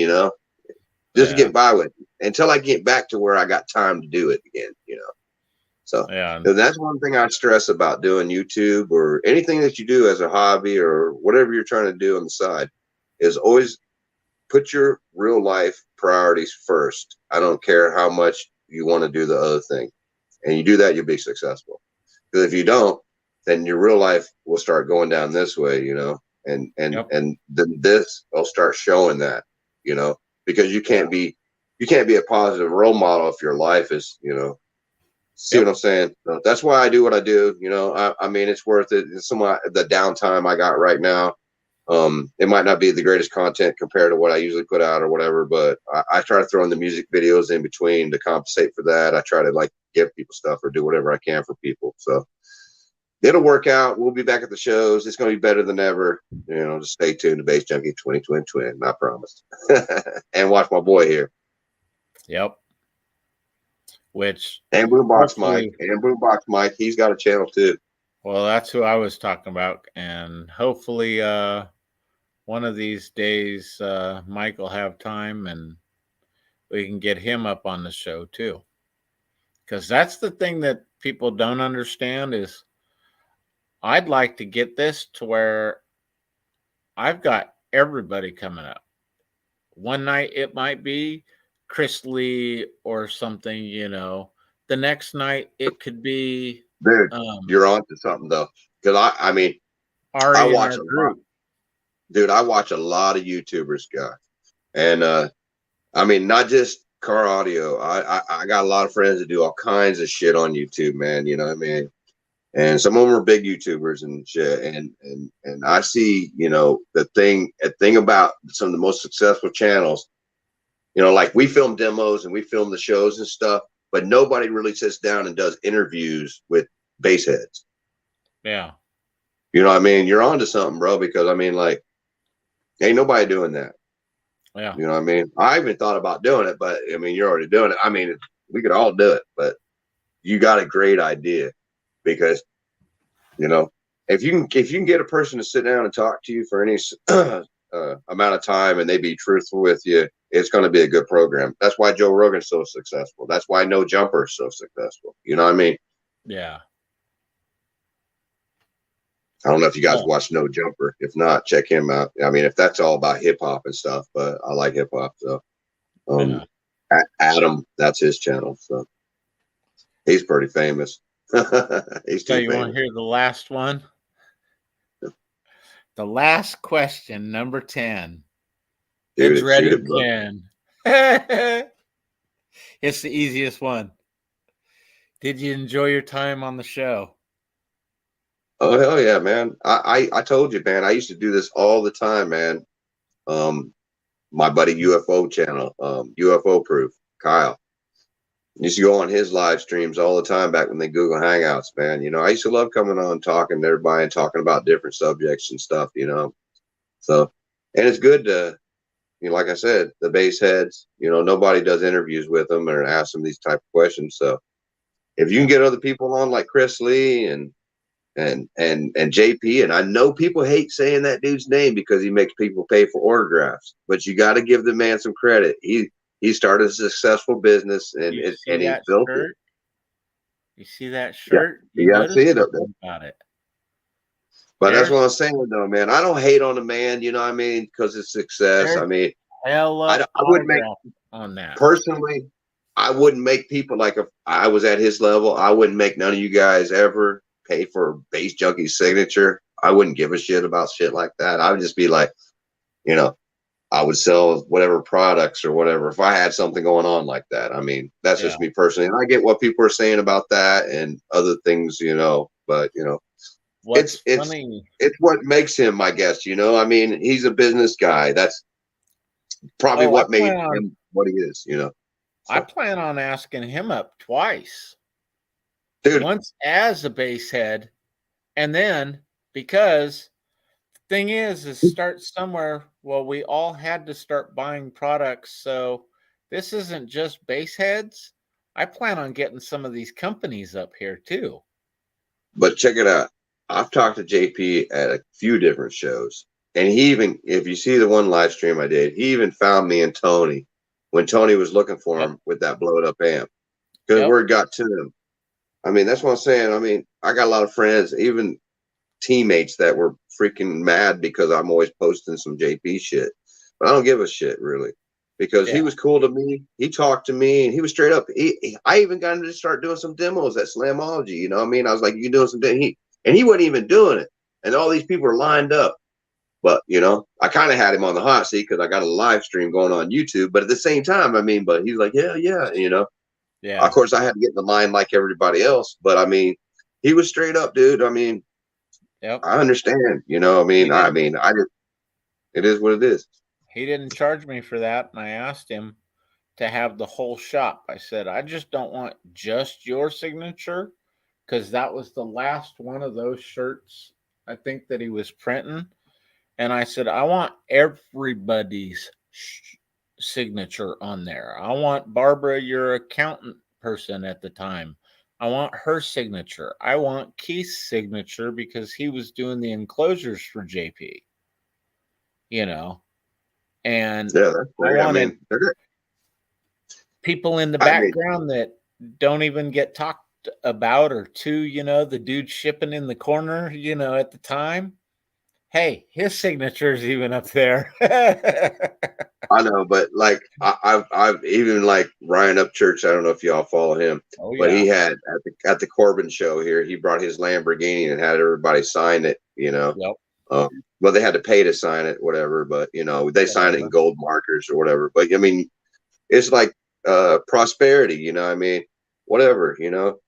just to get by with it until I get back to where I got time to do it again, So that's one thing I stress about doing YouTube or anything that you do as a hobby or whatever you're trying to do on the side, is always put your real life priorities first. I don't care how much you want to do the other thing, and you do that, you'll be successful. Because if you don't, then your real life will start going down this way, and then this will start showing that, because you can't be a positive role model if your life is, see what I'm saying? So that's why I do what I do. I mean, it's worth it. It's the downtime I got right now. It might not be the greatest content compared to what I usually put out or whatever, but I try to throw in the music videos in between to compensate for that. I try to like give people stuff or do whatever I can for people. So it'll work out. We'll be back at the shows. It's going to be better than ever. Just stay tuned to BassJunkie2020. I promise. And watch my boy here.
Yep.
And Boombox Mike, he's got a channel too.
Well, that's who I was talking about, and hopefully one of these days Mike will have time and we can get him up on the show too, because that's the thing that people don't understand is I'd like to get this to where I've got everybody coming up. One night it might be Chris Lee or something, The next night it could be.
Dude, you're on to something though, because I mean, I watch a lot. Dude, I watch a lot of YouTubers, guys, and I mean, not just car audio. I got a lot of friends that do all kinds of shit on YouTube, man. You know what I mean? And some of them are big YouTubers and shit. And I see, a thing about some of the most successful channels, like we film demos and we film the shows and stuff, but nobody really sits down and does interviews with bass heads.
Yeah.
You know what I mean? You're onto something, bro, because I mean, like, ain't nobody doing that.
Yeah.
You know what I mean? I even thought about doing it, but I mean, you're already doing it. I mean, we could all do it, but you got a great idea. Because, if you can get a person to sit down and talk to you for any amount of time and they be truthful with you, it's going to be a good program. That's why Joe Rogan's so successful. That's why No Jumper is so successful. You know what I mean?
Yeah.
I don't know if you guys watch No Jumper. If not, check him out. I mean, if that's all about hip hop and stuff, but I like hip hop. So, Adam, that's his channel. So he's pretty famous.
So you want to hear the last one? The last question, number 10. It's ready, Ken. It's the easiest one. Did you enjoy your time on the show?
Oh hell yeah, man! I told you, man. I used to do this all the time, man. My buddy UFO channel, UFO Proof, Kyle, used to go on his live streams all the time back when they Google Hangouts, man. You know, I used to love coming on, talking to everybody and talking about different subjects and stuff, you know. So, and it's good to, you know, like I said, the bass heads, you know, nobody does interviews with them or ask them these type of questions. So if you can get other people on like Chris Lee and JP, and I know people hate saying that dude's name because he makes people pay for autographs, but you got to give the man some credit. He started a successful business and he built it.
You see that shirt?
Yeah, I see it up there.
About it.
But that's what I'm saying, though, man. I don't hate on the man, you know what I mean, because it's success. I mean, I wouldn't make
on that
personally. I wouldn't make people like if I was at his level. I wouldn't make none of you guys ever pay for Bass Junkie's signature. I wouldn't give a shit about shit like that. I would just be like, you know, I would sell whatever products or whatever if I had something going on like that. I mean, that's just me personally. And I get what people are saying about that and other things, you know, but you know,
what's funny.
It's what makes him, I guess, you know. I mean, he's a business guy. That's probably what made him what he is, you know. So.
I plan on asking him up twice.
Dude.
Once as a bass head, and then because the thing is start somewhere. Well, we all had to start buying products, so this isn't just bass heads. I plan on getting some of these companies up here too.
But check it out. I've talked to JP at a few different shows, and he even, if you see the one live stream I did, he even found me and Tony when Tony was looking for him with that blowed up amp because word got to him. I mean, that's what I'm saying. I mean, I got a lot of friends, even teammates that were freaking mad because I'm always posting some JP shit, but I don't give a shit really because he was cool to me. He talked to me and he was straight up. I even got him to start doing some demos at Slamology. You know what I mean? I was like, you doing some demos? And he wasn't even doing it. And all these people are lined up. But, you know, I kind of had him on the hot seat because I got a live stream going on YouTube. But at the same time, I mean, but he's like, yeah, you know.
Yeah.
Of course, I had to get in the line like everybody else. But, I mean, he was straight up, dude. I mean, I understand. You know, I mean, I just, it is what it is.
He didn't charge me for that. And I asked him to have the whole shop. I said, I just don't want just your signature. Because that was the last one of those shirts, I think, that he was printing. And I said, I want everybody's signature on there. I want Barbara, your accountant person at the time. I want her signature. I want Keith's signature because he was doing the enclosures for JP. You know? And I wanted people in the background that don't even get talked about or two, you know, the dude shipping in the corner, you know, at the time. Hey, his signature is even up there.
I know, but like I've even like Ryan Upchurch. I don't know if y'all follow him, but he had at the Corbin show here. He brought his Lamborghini and had everybody sign it. You know, well they had to pay to sign it, whatever. But you know, they signed it in gold markers or whatever. But I mean, it's like prosperity. You know, I mean, whatever. You know.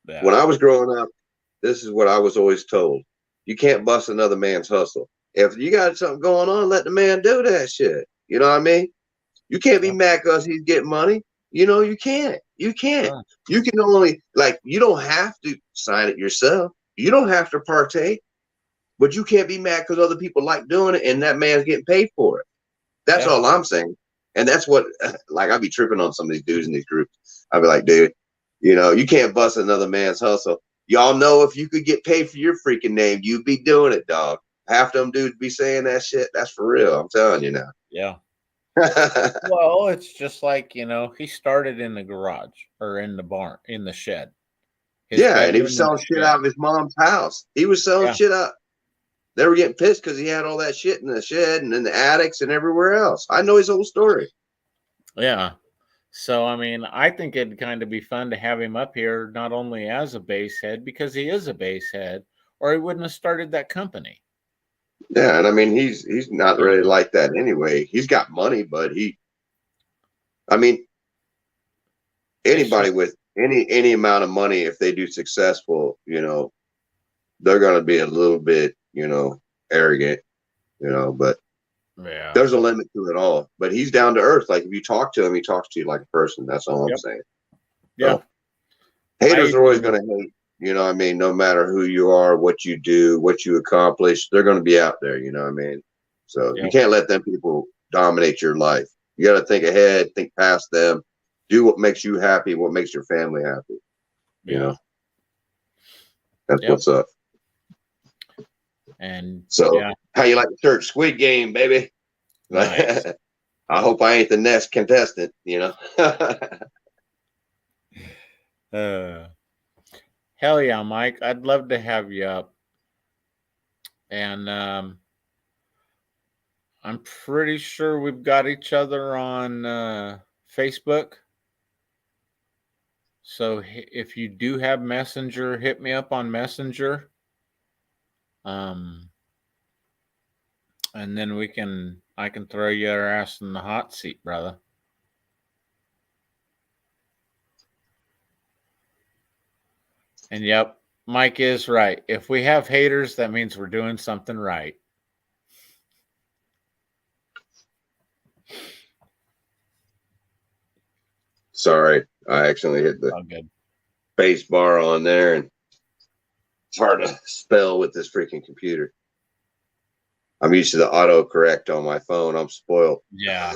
Yeah. When I was growing up, this is what I was always told. You can't bust another man's hustle. If you got something going on, let the man do that shit. You know what I mean? You can't be mad because he's getting money. You know, you can't. You can't. You can only, like, you don't have to sign it yourself. You don't have to partake. But you can't be mad because other people like doing it and that man's getting paid for it. That's all I'm saying. And that's what, like, I be tripping on some of these dudes in these groups. I be like, dude, you know, you can't bust another man's hustle. Y'all know if you could get paid for your freaking name, you'd be doing it, dog. Half them dudes be saying that shit. That's for real. I'm telling you now.
Yeah. Well, it's just like, you know, he started in the garage or in the barn, in the shed.
And he was selling shit out of his mom's house. He was selling shit out. They were getting pissed because he had all that shit in the shed and in the attics and everywhere else. I know his whole story.
Yeah. So, I mean, I think it'd kind of be fun to have him up here, not only as a bass head, because he is a bass head, or he wouldn't have started that company.
Yeah, and I mean, he's not really like that anyway. He's got money, but I mean, anybody with any amount of money, if they do successful, you know, they're going to be a little bit, you know, arrogant, you know, but
yeah,
there's a limit to it all. But he's down to earth. Like if you talk to him, he talks to you like a person. That's all I'm saying.
Yeah.
So, haters are always going to hate, you know what I mean? No matter who you are, what you do, what you accomplish, they're going to be out there, you know what I mean? So you can't let them people dominate your life. You got to think ahead, think past them, do what makes you happy, what makes your family happy. You know, that's what's up.
And
so, how you like the church? Squid Game, baby.
Nice.
I hope I ain't the next contestant, you know.
Hell yeah, Mike. I'd love to have you up. And I'm pretty sure we've got each other on Facebook. So if you do have Messenger, hit me up on Messenger. And then I can throw your ass in the hot seat, brother. And yep, Mike is right. If we have haters, that means we're doing something right.
Sorry, I accidentally hit the space bar on there, and it's hard to spell with this freaking computer. I'm used to the autocorrect on my phone. I'm spoiled.
Yeah.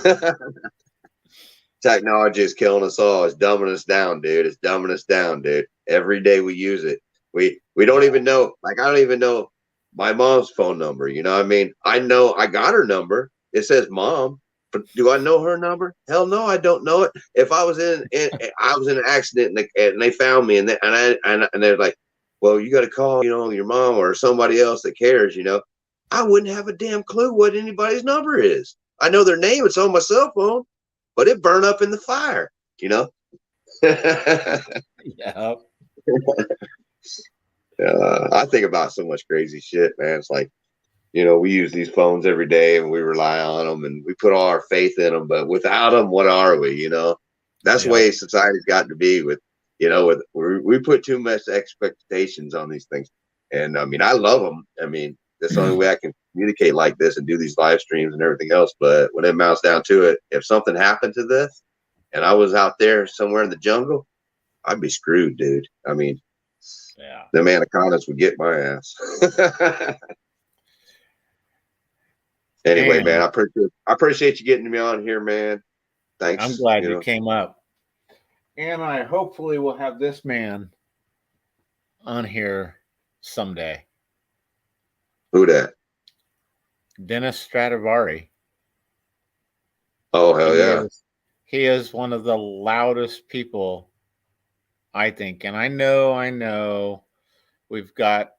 Technology is killing us all. It's dumbing us down, dude. It's dumbing us down, dude. Every day we use it. We don't even know. Like, I don't even know my mom's phone number. You know what I mean? I know I got her number. It says mom, but do I know her number? Hell no, I don't know it. If I was in an accident and they found me and they're like, well, you got to call, you know, your mom or somebody else that cares, you know, I wouldn't have a damn clue what anybody's number is. I know their name. It's on my cell phone, but it burned up in the fire, you know?
Yeah.
I think about so much crazy shit, man. It's like, you know, we use these phones every day and we rely on them and we put all our faith in them, but without them, what are we, you know? That's the way society's got to be with, you know, we put too much expectations on these things. And I mean, I love them. I mean, that's the only way I can communicate like this and do these live streams and everything else. But when it amounts down to it, if something happened to this and I was out there somewhere in the jungle, I'd be screwed, dude. I mean, the anacondas would get my ass. Anyway, man, I appreciate you getting me on here, man. Thanks.
I'm glad you came up. And I hopefully will have this man on here someday.
Who that?
Dennis Stradivari.
Oh, hell yeah.
He is one of the loudest people, I think. And I know we've got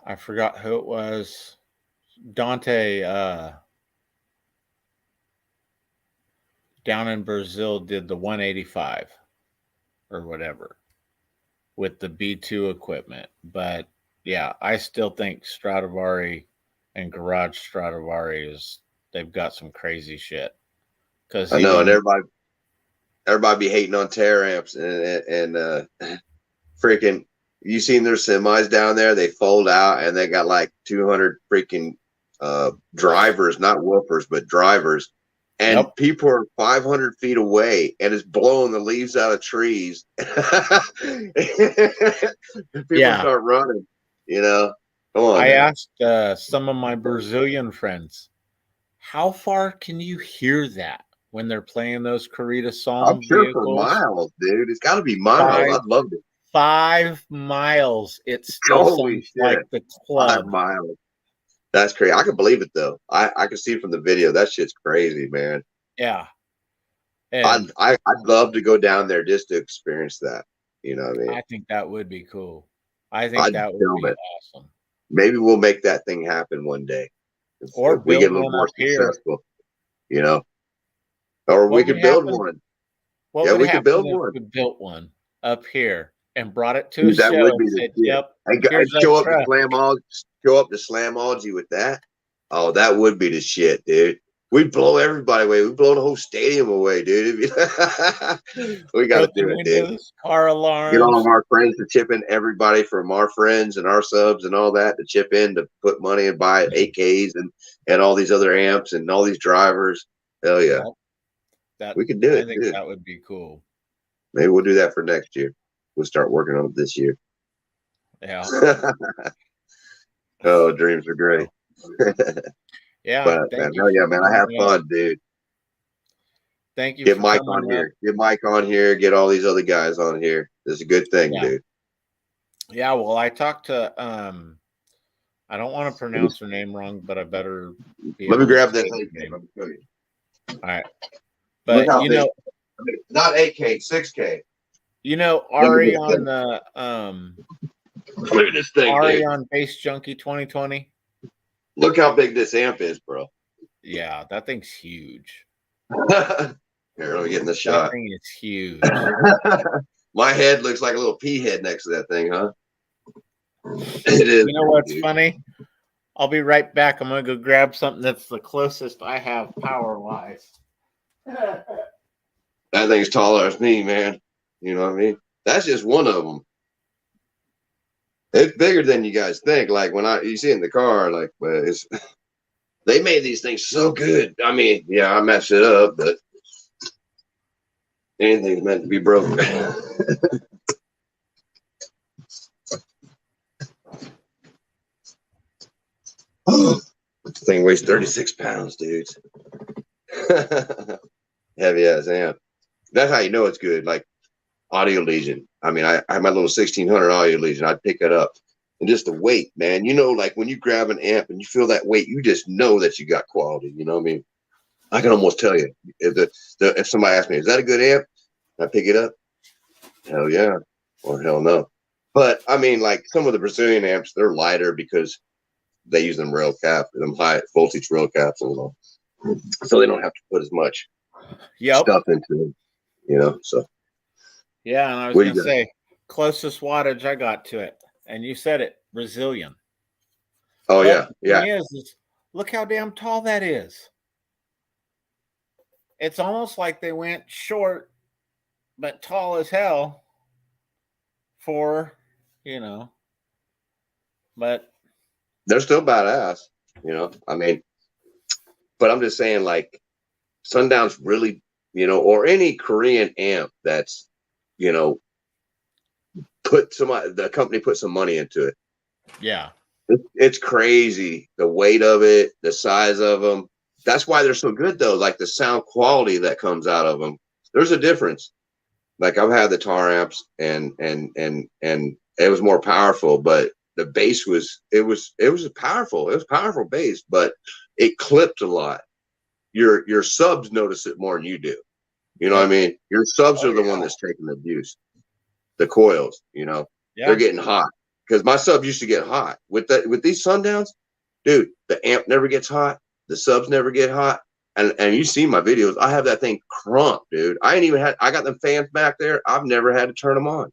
I forgot who it was. Dante down in Brazil did the 185 or whatever with the B2 equipment. But yeah, I still think Stradivari and Garage Stradivari they've got some crazy shit. Because
I know, and everybody be hating on tear amps and freaking, you seen their semis down there? They fold out and they got like 200 freaking drivers, not woofers, but drivers. And people are 500 feet away and it's blowing the leaves out of trees. People start running, you know. Come on.
I asked some of my Brazilian friends, how far can you hear that when they're playing those Corrida song
I'm sure
vehicles?
for miles, dude. It's got to be miles. I'd love to.
5 miles. It still sounds like the club.
5 miles. That's crazy. I can believe it though. I can see from the video. That shit's crazy, man.
Yeah.
And I'd love to go down there just to experience that. You know what I mean?
I think that would be cool. I think that would be awesome.
Maybe we'll make that thing happen one day.
Or
we get a little more successful, you know. Or we could build one.
Yeah, we could build one. We built one up here and brought it to a show and said, "Yep,
show up to Slamology with that." Oh, that would be the shit, dude. We'd blow everybody away. We'd blow the whole stadium away, dude. We got to do it, dude.
Car alarms.
Get all of our friends to chip in, everybody from our friends and our subs and all that to chip in to put money and buy AKs and all these other amps and all these drivers. Hell yeah. We could do it.
I think that would be cool.
Maybe we'll do that for next year. We'll start working on it this year.
Yeah.
Oh, dreams are great.
Yeah.
But man, hell yeah, man. I have fun, dude.
Thank you.
Get Mike on here. Get Mike on here. Get all these other guys on here. It's a good thing, dude.
Yeah. Well, I talked to I don't want to pronounce her name wrong, but I better
let me grab that AK. Let me show you.
All right. But you know,
not AK, 6K.
You know, Ari on the
look at this thing,
Ari
dude.
on BassJunkie2020.
Look how big this amp is, bro.
Yeah, that thing's huge.
Here, let me get in the shot.
That thing is huge.
My head looks like a little pea head next to that thing, huh? It is.
You know what's funny? I'll be right back. I'm gonna go grab something that's the closest I have power wise.
That thing's taller as me, man. You know what I mean? That's just one of them. It's bigger than you guys think. Like when you see it in the car, like, but it's they made these things so good. I mean, yeah, I messed it up, but anything's meant to be broken. This thing weighs 36 pounds, dudes. Heavy ass amp. That's how you know it's good. Like Audio Legion. I mean, I have my little 1600 Audio Legion. I'd pick it up. And just the weight, man. You know, like when you grab an amp and you feel that weight, you just know that you got quality. You know what I mean? I can almost tell you. If somebody asks me, is that a good amp? I pick it up. Hell yeah. Or hell no. But I mean, like some of the Brazilian amps, they're lighter because they use them rail caps, them high voltage rail caps and all. So they don't have to put as much stuff into them, you know. So
yeah, and I was gonna say closest wattage I got to it, and you said it, Brazilian.
Oh
but
yeah.
The thing is, look how damn tall that is. It's almost like they went short, but tall as hell for, you know, but
they're still badass, you know. I mean, but I'm just saying, like, Sundown's really, you know, or any Korean amp that's, you know, the company put some money into it.
Yeah.
It's crazy. The weight of it, the size of them. That's why they're so good, though. Like the sound quality that comes out of them. There's a difference. Like I've had the Tar amps and it was more powerful, but the bass was powerful. It was powerful bass, but it clipped a lot. Your subs notice it more than you do. You know what I mean? Your subs are the one that's taking the abuse. The coils, you know, they're getting hot because my sub used to get hot with these Sundowns, dude. The amp never gets hot. The subs never get hot. And you see my videos, I have that thing crunk, dude. I got them fans back there. I've never had to turn them on.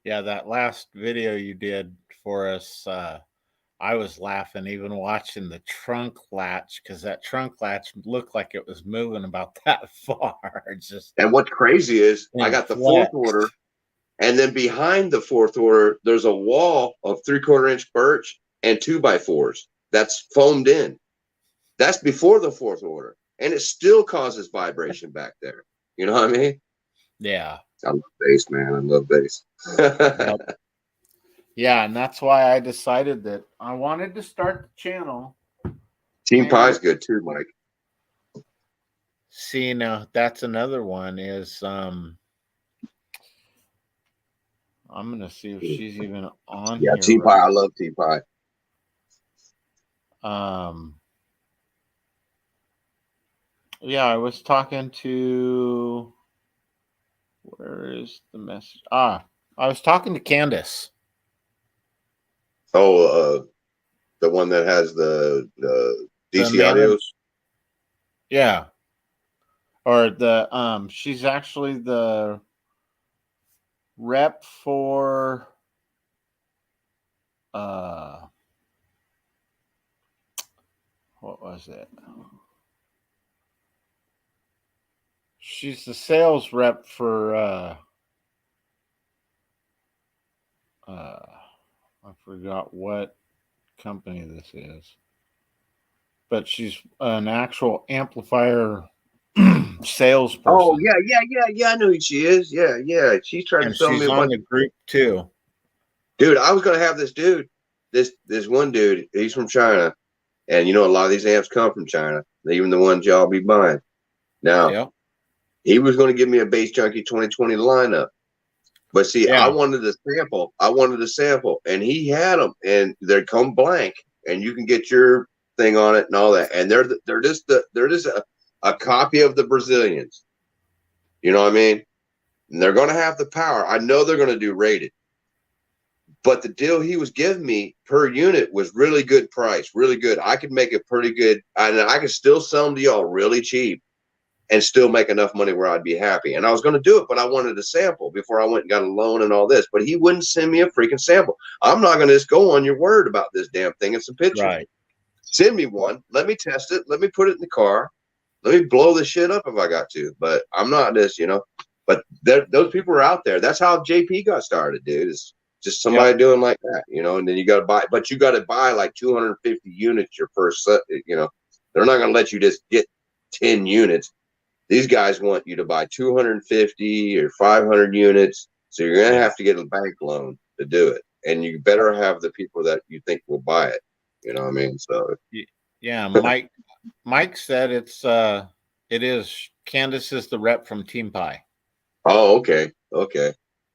Yeah, that last video you did for us, I was laughing even watching the trunk latch because that trunk latch looked like it was moving about that far.
And what's crazy is I got the fourth order, and then behind the fourth order, there's a wall of 3/4 inch birch and 2x4s that's foamed in. That's before the fourth order, and it still causes vibration back there. You know what I mean?
Yeah.
I love bass, man. I love bass.
Yep. Yeah, and that's why I decided that I wanted to start the channel.
Team Pie's good too, Mike.
See, now that's another one is I'm gonna see if she's even on here.
Yeah, Team Pie. I love Team Pie.
Yeah, I was talking to, where is the message? I was talking to Candace.
Oh, the one that has the DC audios.
Yeah. Or the she's actually the rep for what was it? She's the sales rep for I forgot what company this is, but she's an actual amplifier salesperson.
Oh yeah. I know who she is. Yeah. She's trying to sell me
she's
a
on
bunch.
the group too.
Dude, I was gonna have this dude, this one dude. He's from China, and a lot of these amps come from China. Even the ones y'all be buying. Now,
Yep.
he was going to give me a BassJunkie2020 lineup. But see, I wanted a sample. And he had them, and they come blank, and you can get your thing on it and all that. And they're just a copy of the Brazilians. You know what I mean? And they're going to have the power. I know they're going to do rated. But the deal he was giving me per unit was really good price, really good. I could make it pretty good, and I could still sell them to y'all really cheap and still make enough money where I'd be happy. And I was going to do it, but I wanted a sample before I went and got a loan and all this. But he wouldn't send me a freaking sample. I'm not going to just go on your word about this damn thing and some pictures.
Right.
Send me one. Let me test it. Let me put it in the car. Let me blow this shit up if I got to. But I'm not this, But those people are out there. That's how JP got started, dude. It's just somebody doing like that, And then you got to buy, but you got to buy like 250 units your first set. They're not going to let you just get 10 units. These guys want you to buy 250 or 500 units. So you're going to have to get a bank loan to do it. And you better have the people that you think will buy it. You know what I mean? So
yeah, Mike said it is. Candace is the rep from Team Pie.
Oh, okay.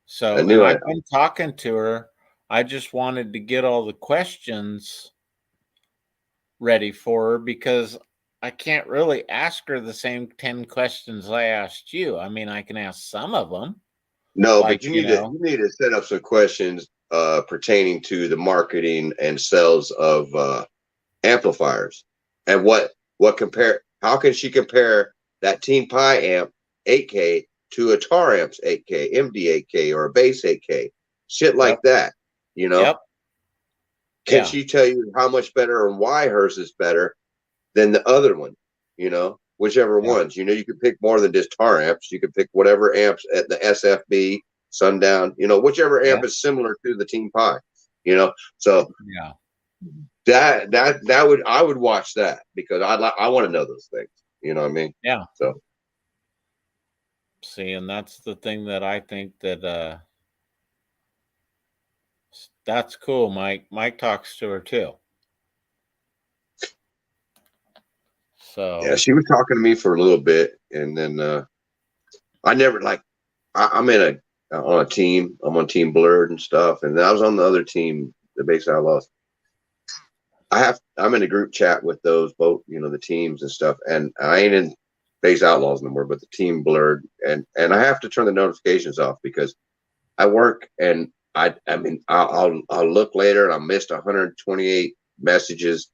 So I've been talking to her. I just wanted to get all the questions ready for her because I can't really ask her the same 10 questions I asked you. I mean, I can ask some of them.
No, but you need to set up some questions pertaining to the marketing and sales of amplifiers, and how can she compare that Team Pie amp 8K to a Tar Amps 8K, MD 8K, or a Bass 8K, shit like that,
Yep.
Can she tell you how much better and why hers is better than the other one? Whichever ones. You could pick more than just Tar Amps. You could pick whatever amps at the SFB, Sundown. Whichever amp is similar to the Team Pie. So I would watch that because I want to know those things. You know what I mean?
Yeah.
So
see, and that's the thing that I think that that's cool. Mike talks to her too. So
yeah, she was talking to me for a little bit, and then I never I'm on a team. I'm on Team Blurred and stuff, and I was on the other team, the Bass Outlaws. I'm in a group chat with those both, the teams and stuff, and I ain't in Bass Outlaws no more, but the Team Blurred, and I have to turn the notifications off because I work, and I'll look later and I missed 128 messages.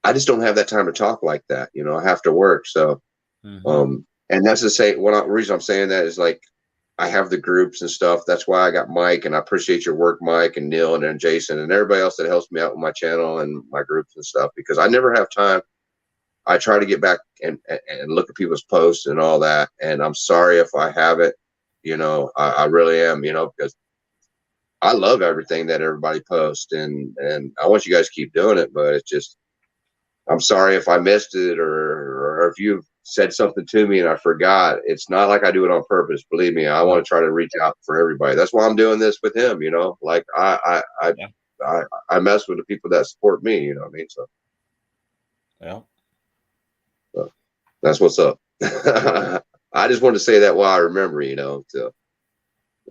I just don't have that time to talk like that. I have to work. So, and that's the reason I'm saying that is I have the groups and stuff. That's why I got Mike, and I appreciate your work, Mike and Neil and Jason and everybody else that helps me out with my channel and my groups and stuff, because I never have time. I try to get back and look at people's posts and all that. And I'm sorry if I haven't, I really am, because I love everything that everybody posts, and I want you guys to keep doing it, but it's just, I'm sorry if I missed it or if you said something to me and I forgot. It's not like I do it on purpose. Believe me, I want to try to reach out for everybody. That's why I'm doing this with him. Like I mess with the people that support me. You know what I mean? So so that's what's up. I just wanted to say that while I remember. So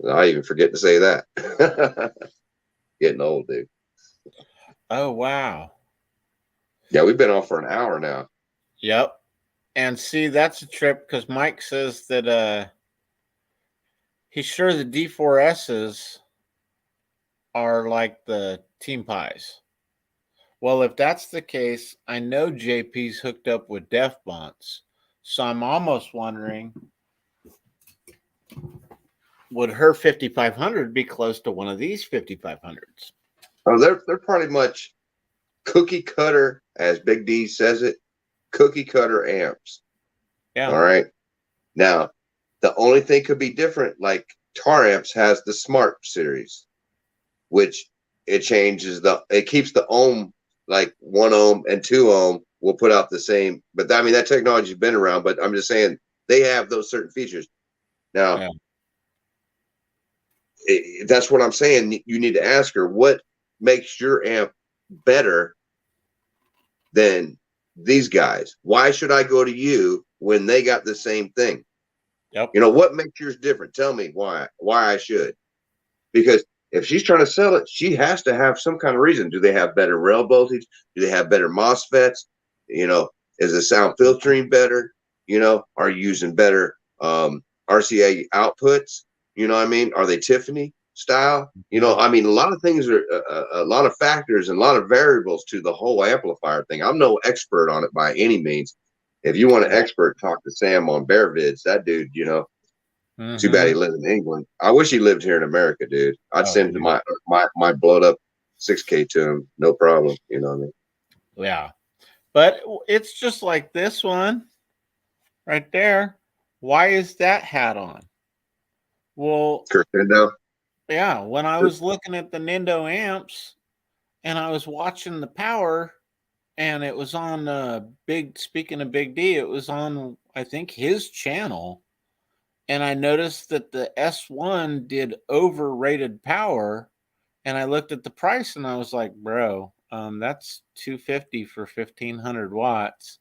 I even forget to say that. Getting old, dude.
Oh wow.
Yeah, we've been on for an hour now.
Yep. And see, that's a trip because Mike says that he's sure the D4S's are like the Team Pies. Well, if that's the case, I know JP's hooked up with Def Bonds. So I'm almost wondering, would her 5500 be close to one of these 5500s?
Oh, they're pretty much cookie cutter, as Big D says it, cookie cutter amps.
Yeah.
All right. Now, The only thing could be different, like Tar Amps has the Smart series, which it keeps the ohm, like 1 ohm and 2 ohm will put out the same. But I mean, that technology's been around, but I'm just saying they have those certain features. Now, that's what I'm saying. You need to ask her, what makes your amp better than these guys? Why should I go to you when they got the same thing?
Yep.
You know, what makes yours different? Tell me why I should. Because if she's trying to sell it, she has to have some kind of reason. Do they have better rail voltage? Do they have better MOSFETs? You know, is the sound filtering better? You know, are you using better RCA outputs? You know what I mean? Are they Tiffany style? You know, I mean, a lot of things are a lot of factors and a lot of variables to the whole amplifier thing. I'm no expert on it by any means. If you want an expert, talk to Sam on Bear Vids. That dude, you know, too bad he lives in England. I wish he lived here in America, dude. I'd send my blowed up 6K to him, no problem. You know what I mean?
Yeah, but it's just like this one right there. Why is that hat on? Well,
Nintendo.
Yeah, when I was looking at the Nintendo amps and I was watching the power, and it was on speaking of Big D, it was on, I think, his channel. And I noticed that the S1 did overrated power. And I looked at the price and I was like, bro, that's $250 for 1,500 watts.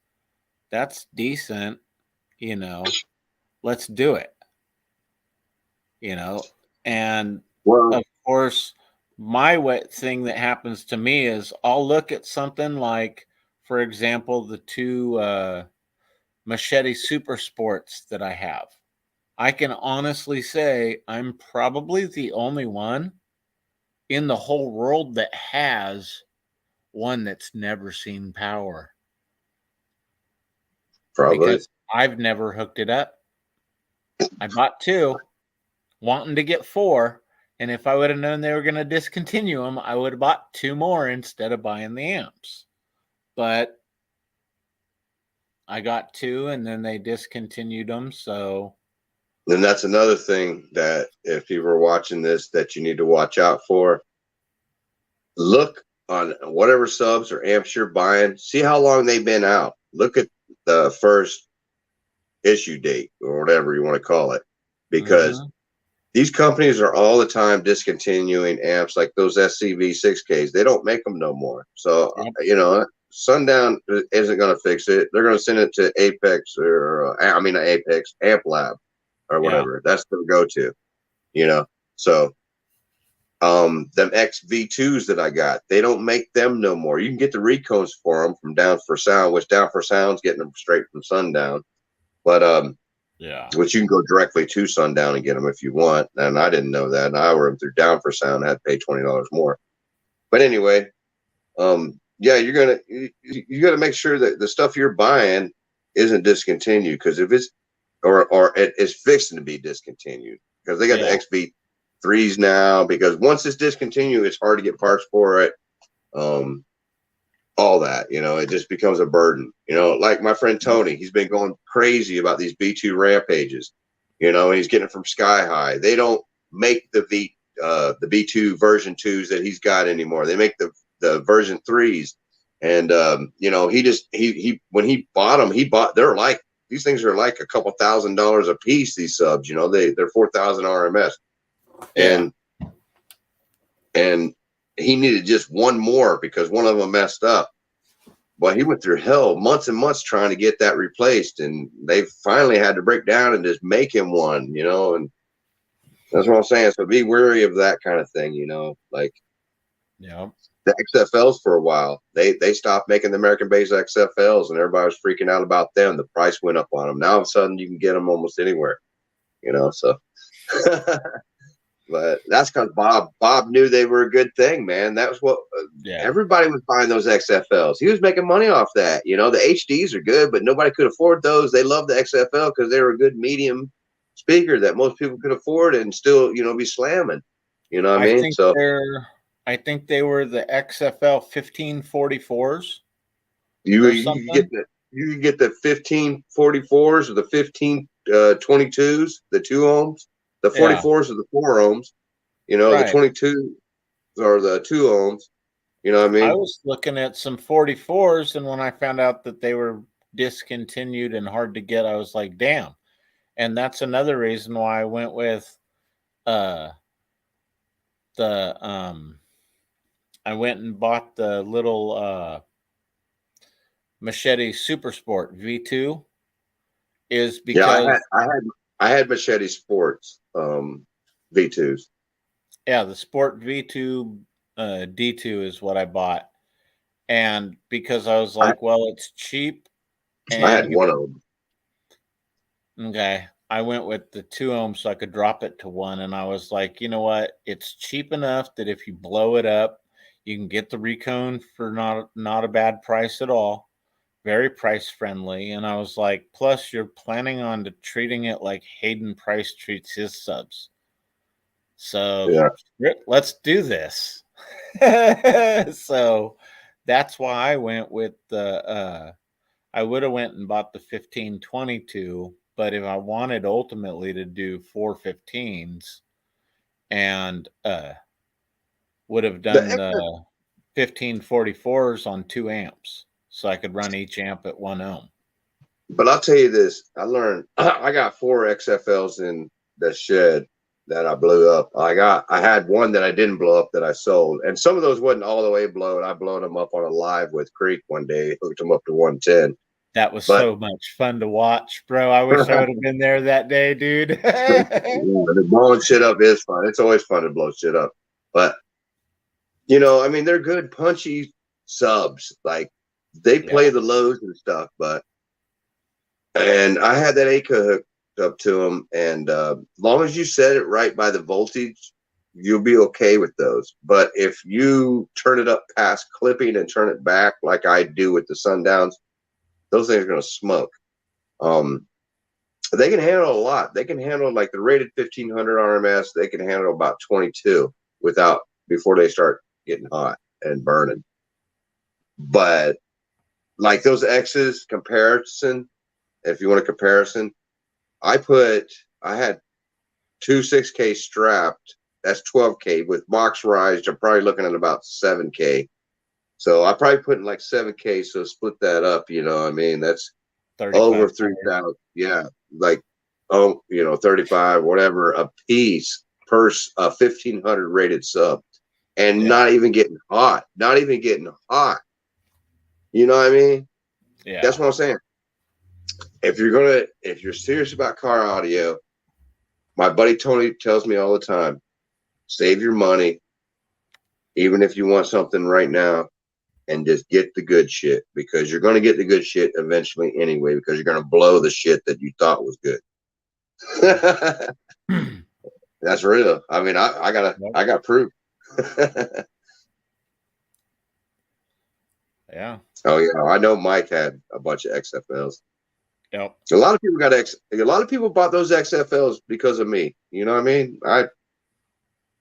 That's decent, you know. Let's do it. You know, and of course, my thing that happens to me is I'll look at something like, for example, the two Machete Super Sports that I have. I can honestly say I'm probably the only one in the whole world that has one that's never seen power.
Probably.
Because I've never hooked it up. I bought two, wanting to get four. And if I would have known they were going to discontinue them, I would have bought two more instead of buying the amps. But I got two and then they discontinued them. So
then that's another thing that if people are watching this, that you need to watch out for. Look on whatever subs or amps you're buying. See how long they've been out. Look at the first issue date or whatever you want to call it. Because these companies are all the time discontinuing amps like those SCV 6Ks. They don't make them no more. So, you know, Sundown isn't going to fix it. They're going to send it to Apex Apex, Amp Lab or whatever. Yeah. That's their go-to, you know. So, them XV2s that I got, they don't make them no more. You can get the Recones for them from Down for Sound, which Down for Sound's getting them straight from Sundown. But, yeah, which you can go directly to Sundown and get them if you want. And I didn't know that. And I ordered them through Down for Sound. I had to pay $20 more. But anyway, yeah, you gotta make sure that the stuff you're buying isn't discontinued, because if it's or it is fixing to be discontinued, because they got the XV3s now. Because once it's discontinued, it's hard to get parts for it. All that, you know, it just becomes a burden. You know, like my friend Tony, he's been going crazy about these B2 Rampages, you know, and he's getting it from Sky High. They don't make the B2 version 2s that he's got anymore. They make the version 3s. And you know, he when he bought them, they're like, these things are like a couple $1,000s a piece, these subs, you know, they're 4,000 RMS. And he needed just one more because one of them messed up. Well, he went through hell, months and months trying to get that replaced, and they finally had to break down and just make him one, you know. And that's what I'm saying. So be wary of that kind of thing, you know. Like, the XFLs for a while, they stopped making the American-based XFLs, and everybody was freaking out about them. The price went up on them. Now all of a sudden, you can get them almost anywhere, you know. So. But that's because Bob knew they were a good thing, man. That was what everybody was buying, those XFLs. He was making money off that. You know, the HDs are good, but nobody could afford those. They loved the XFL because they were a good medium speaker that most people could afford and still, you know, be slamming. You know what I mean?
I think they were the XFL 1544s.
You can get the 1544s or the 22s, the 2 ohms. The 44s are the 4 ohms. You know, the 22s are the 2 ohms. You know what I mean?
I was looking at some 44s, and when I found out that they were discontinued and hard to get, I was like, damn. And that's another reason why I went with I went and bought the little Machete Super Sport V2 is because
I had Machete Sports V2s.
Yeah, the Sport V2 D2 is what I bought. And because I was like, well, it's cheap. And
I had 1 ohm.
Okay. I went with the 2 ohms so I could drop it to 1. And I was like, you know what? It's cheap enough that if you blow it up, you can get the Recone for not a bad price at all. Very price friendly. And I was like, plus you're planning on treating it like Hayden Price treats his subs. So let's do this. So that's why I went with the I would have went and bought the 1522, but if I wanted ultimately to do 415s and would have done the 1544s on 2 amps, so I could run each amp at 1 ohm.
But I'll tell you this, I learned I got 4 XFLs in the shed that I blew up. I had one that I didn't blow up that I sold, and some of those wasn't all the way blown. I blowed them up on a live with Creek one day, hooked them up to 110.
That was so much fun to watch, bro. I wish I would have been there that day, dude.
The blowing shit up is fun. It's always fun to blow shit up. But, you know, I mean, they're good, punchy subs. Like, they play the lows and stuff, and I had that Aka hooked up to them, and as long as you set it right by the voltage, you'll be okay with those. But if you turn it up past clipping and turn it back like I do with the Sundowns, those things are going to smoke. They can handle a lot. They can handle, like, the rated 1500 RMS. They can handle about 22 before they start getting hot and burning. But like those X's comparison, if you want a comparison, I had 2 6K strapped. That's 12K with box rise. I'm probably looking at about 7K. So I probably put in like 7K. So split that up. You know what I mean? That's over 3,000. Yeah. Like, 35, whatever, a piece per 1500 rated sub, and not even getting hot. Not even getting hot. You know what I mean?
Yeah.
That's what I'm saying. If you're serious about car audio, my buddy Tony tells me all the time, save your money, even if you want something right now, and just get the good shit, because you're going to get the good shit eventually anyway, because you're going to blow the shit that you thought was good. That's real. I mean, I got proof.
Yeah.
Oh yeah, I know Mike had a bunch of XFLs.
Yep.
A lot of people bought those XFLs because of me. You know what I mean?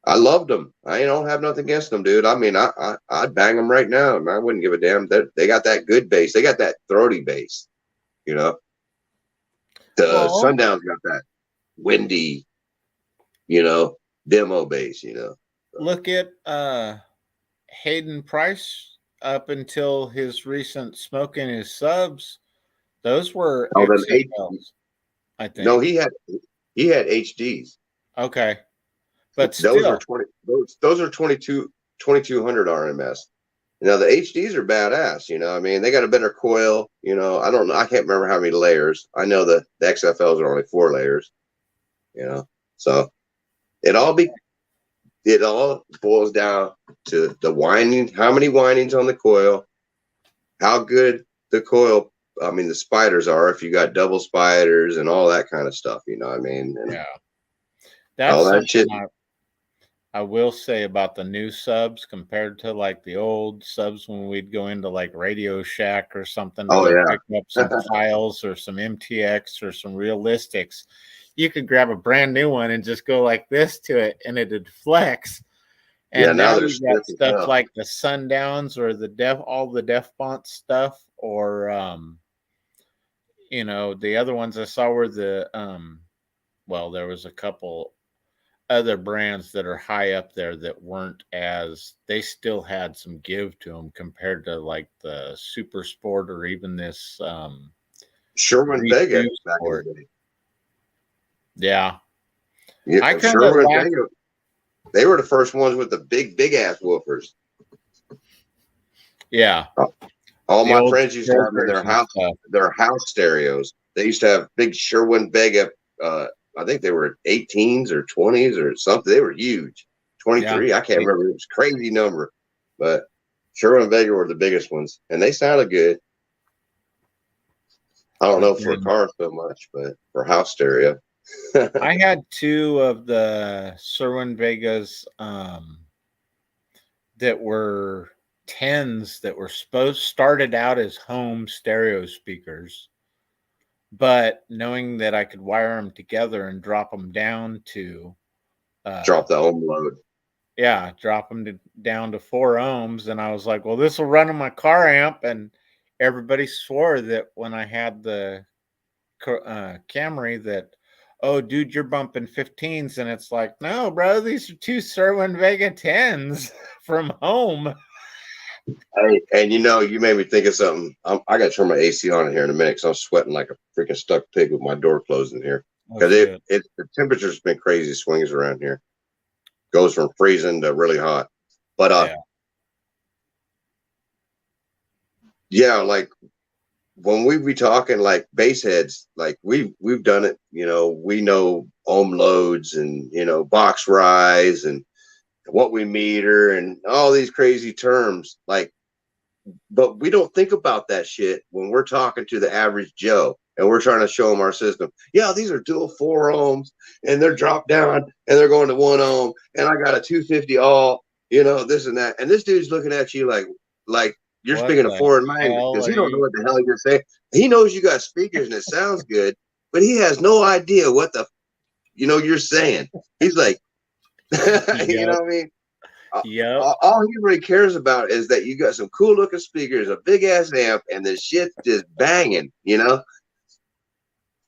I loved them. I don't have nothing against them, dude. I mean, I'd bang them right now, and I wouldn't give a damn. They got that good bass. They got that throaty bass. You know, the Sundown's got that windy, demo bass.
Look at Hayden Price up until his recent smoking his subs. Those were XFLs, I think.
No, he had HDs.
Okay. But
those are 2200 RMS. Now the HDs are badass, I mean, they got a better coil, I don't know, I can't remember how many layers. I know the XFLs are only 4 layers, so it all boils down to the winding, how many windings on the coil, how good the coil, I mean, the spiders are, if you got double spiders and all that kind of stuff, what I mean? And
that's all that shit. I will say about the new subs compared to like the old subs when we'd go into like Radio Shack or something to pick up some files or some MTX or some realistics, you could grab a brand new one and just go like this to it and it'd flex. And now you've got stuff like the Sundowns or all the Def Bont stuff, or you know, the other ones I saw were the well, there was a couple other brands that are high up there that weren't as, they still had some give to them compared to like the Super Sport or even this
Sherwin Vega back in
Sport.
the day.
Yeah.
Yeah, Sherwin Vega, they were the first ones with the big ass woofers.
Yeah.
All my friends used to have them in their house stereos. They used to have big Sherwin Vega. I think they were 18s or 20s or something. They were huge. 23. Yeah. I can't remember. It was a crazy number, but Sherwin Vega were the biggest ones, and they sounded good. I don't know for a car so much, but for house stereo.
I had two of the Sherwin Vegas that were 10s that were started out as home stereo speakers, but knowing that I could wire them together and drop them down to
drop the ohm load.
Yeah, drop them down to 4 ohms, and I was like, well, this will run on my car amp. And everybody swore that when I had the Camry that, oh, dude, you're bumping 15s, and it's like, no, bro, these are two Sherwin Vega 10s from home.
Hey, and you know, you made me think of something. I got to turn my AC on in here in a minute because I'm sweating like a freaking stuck pig with my door closed in here. Because the temperature's been crazy swings around here. Goes from freezing to really hot. But yeah, like when we be talking like bass heads, like we've done it, you know, we know ohm loads and, you know, box rise and what we meter and all these crazy terms, like, but we don't think about that shit when we're talking to the average Joe and we're trying to show them our system. Yeah, these are dual 4 ohms and they're dropped down and they're going to 1 ohm and I got a 250 all, you know, this and that. And this dude's looking at you like you're speaking a foreign language because he don't know what the hell you're saying. He knows you got speakers and it sounds good, but he has no idea what the, you know, you're saying. He's like, you know what I mean?
Yeah.
All he really cares about is that you got some cool looking speakers, a big ass amp, and the shit's just banging, you know?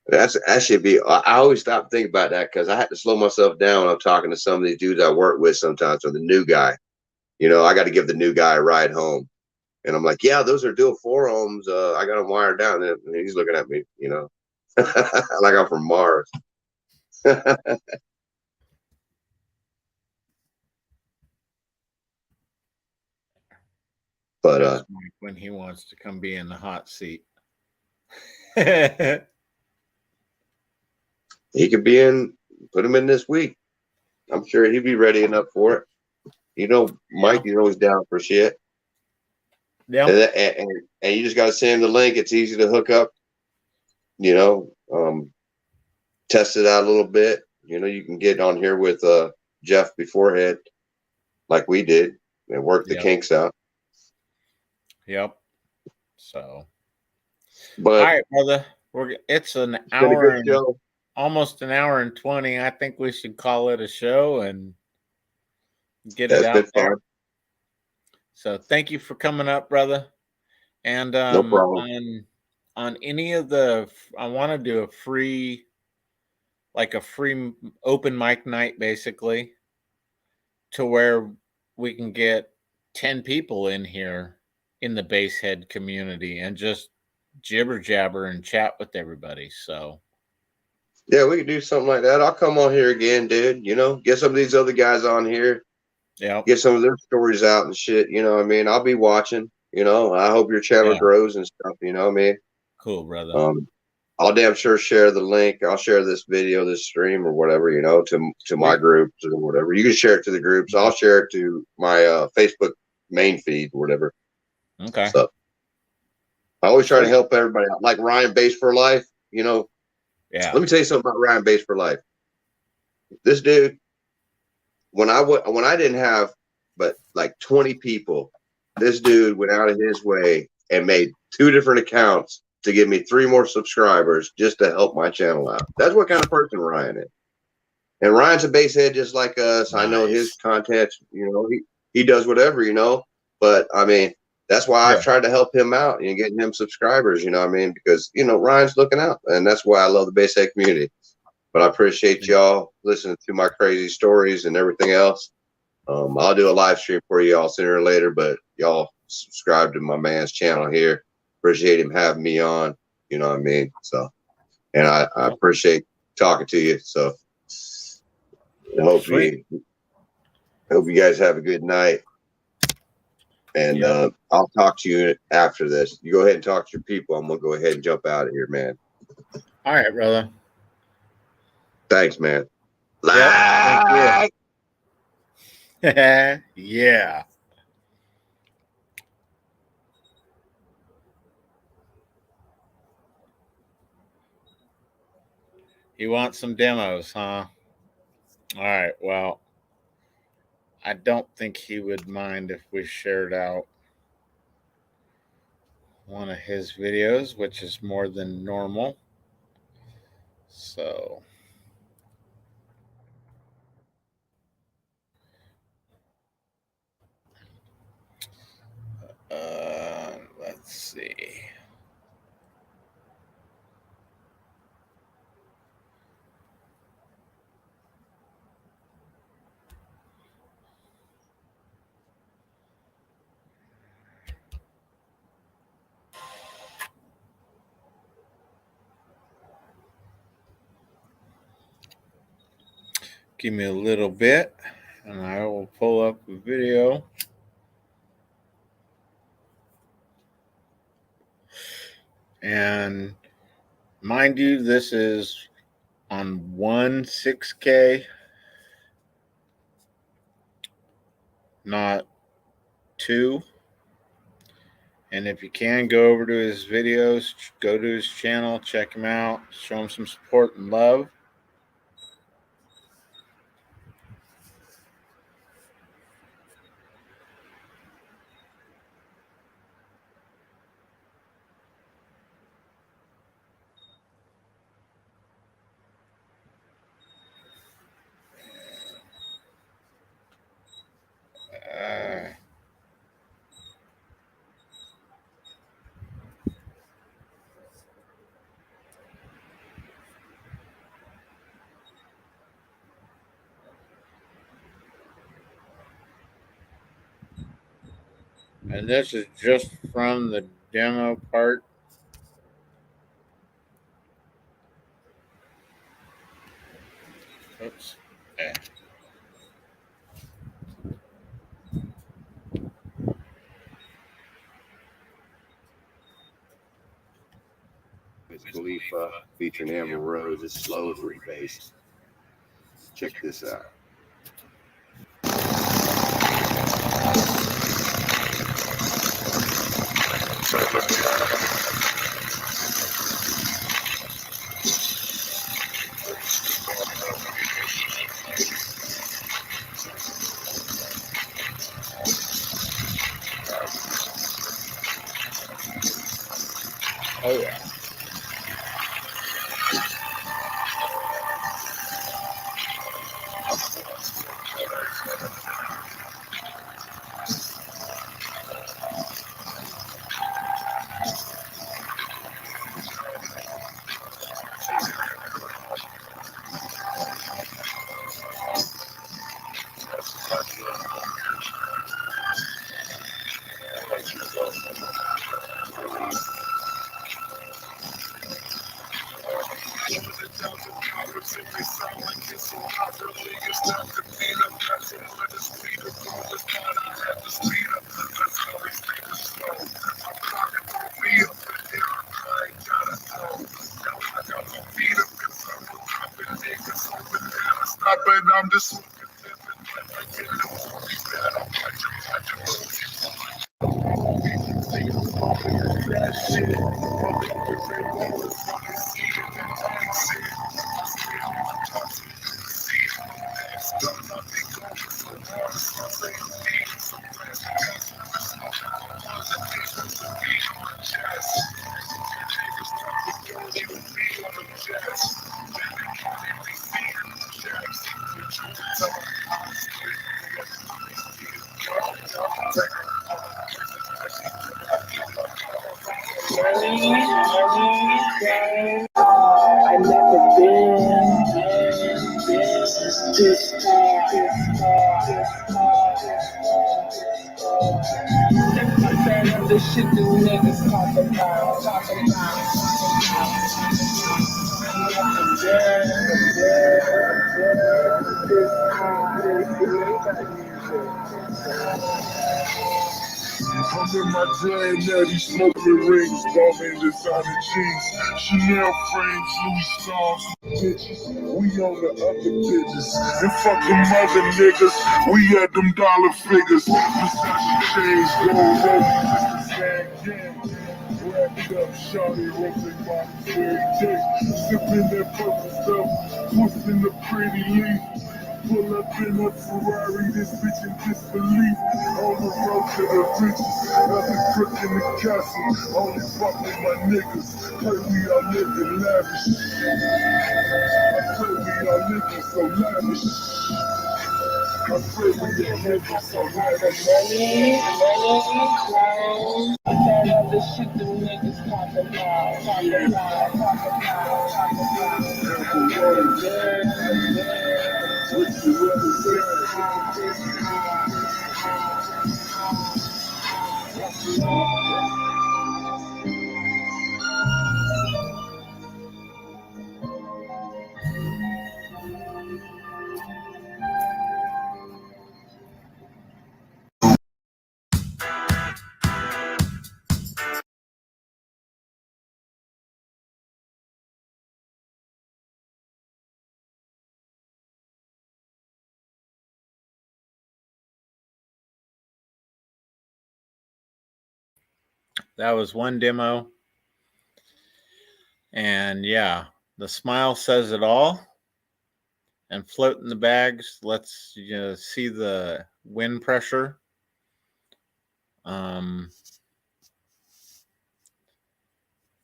That should be, I always stop thinking about that because I had to slow myself down when I'm talking to some of these dudes I work with sometimes, or the new guy. You know, I got to give the new guy a ride home. And I'm like, yeah, those are dual 4 ohms. I got them wired down. And he's looking at me, you know, like I'm from Mars. But
when he wants to come be in the hot seat.
He could be in, put him in this week. I'm sure he'd be ready enough for it. You know, Mike is always down for shit.
Yeah.
And you just got to send him the link. It's easy to hook up, you know, test it out a little bit. You know, you can get on here with Jeff beforehand, like we did, and work the kinks out.
Yep. So,
but
all right, brother. It's an hour and almost an hour and 20. I think we should call it a show and get it out there. So thank you for coming up, brother. And
no problem.
On any of the, I want to do a free open mic night, basically, to where we can get 10 people in here in the basshead community and just jibber jabber and chat with everybody. So
yeah, we could do something like that. I'll come on here again, dude. You know, get some of these other guys on here.
Yeah.
Get some of their stories out and shit. You know what I mean? I'll be watching. You know, I hope your channel grows and stuff. You know what I mean?
Cool, brother.
I'll damn sure share the link. I'll share this video, this stream or whatever, you know, to my groups or whatever. You can share it to the groups. I'll share it to my Facebook main feed or whatever.
Okay.
So I always try to help everybody out. Like Ryan Bass for Life, you know.
Yeah.
Let me tell you something about Ryan Bass for Life. This dude, when I didn't have but like 20 people, this dude went out of his way and made 2 different accounts to give me 3 more subscribers just to help my channel out. That's what kind of person Ryan is. And Ryan's a basshead just like us. Nice. I know his content, you know, he does whatever, you know. But I mean, that's why I've tried to help him out and getting him subscribers, you know what I mean? Because, you know, Ryan's looking out, and that's why I love the Basshead community. But I appreciate y'all listening to my crazy stories and everything else. I'll do a live stream for y'all sooner or later, but y'all subscribe to my man's channel here. Appreciate him having me on, you know what I mean? So, and I appreciate talking to you. So I hope you guys have a good night. And I'll talk to you after this. You go ahead and talk to your people. I'm going to go ahead and jump out of here, man.
All right, brother.
Thanks, man.
Yep, thank you. Yeah. You want some demos, huh? All right, well, I don't think he would mind if we shared out one of his videos, which is more than normal. So, let's see. Give me a little bit, and I will pull up a video. And mind you, this is on 6K, not 2. And if you can, go over to his videos, go to his channel, check him out, show him some support and love. And this is just from the demo part. Oops. Okay.
It's Khalifa featuring Amber Rose. It's slow bass. Check this out.
Oh, yeah.
I'm just I never been this far. The shit the niggas talk about.
I'm in my granddaddy smoking rings, bombing designer jeans, Chanel frames, Louis stars, bitches. We on the other bitches, and fuck them other niggas. We had them dollar figures, Versace chains, gold rollies, it's the same game. Wrapped up, shawty, roasting bottles every day, sipping that purple stuff, twisting the pretty leaf. Pull up in a Ferrari, this bitch in disbelief. On the road to the riches, nothing crook in the castle. Only fuck with my niggas, pray we are living lavish. I pray we are living so lavish. I pray we are living so lavish.
I thought all the shit the niggas talk about.
That was one demo. And yeah, the smile says it all. And float in the bags lets you see the wind pressure. I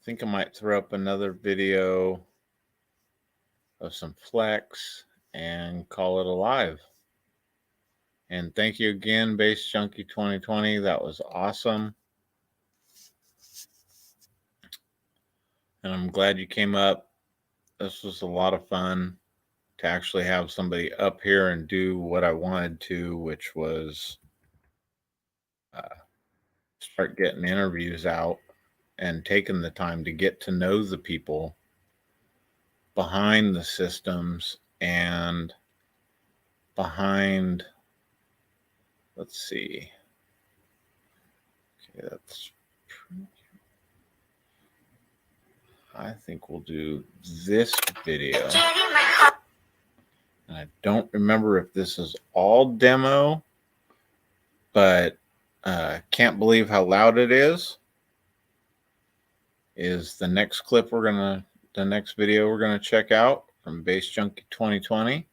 think I might throw up another video of some flex and call it a live. And thank you again, BassJunkie2020. That was awesome. And I'm glad you came up. This was a lot of fun to actually have somebody up here and do what I wanted to, which was start getting interviews out and taking the time to get to know the people behind the systems and behind, let's see. Okay, I think we'll do this video. And I don't remember if this is all demo, but can't believe how loud it is the next clip the next video we're gonna check out from BassJunkie2020.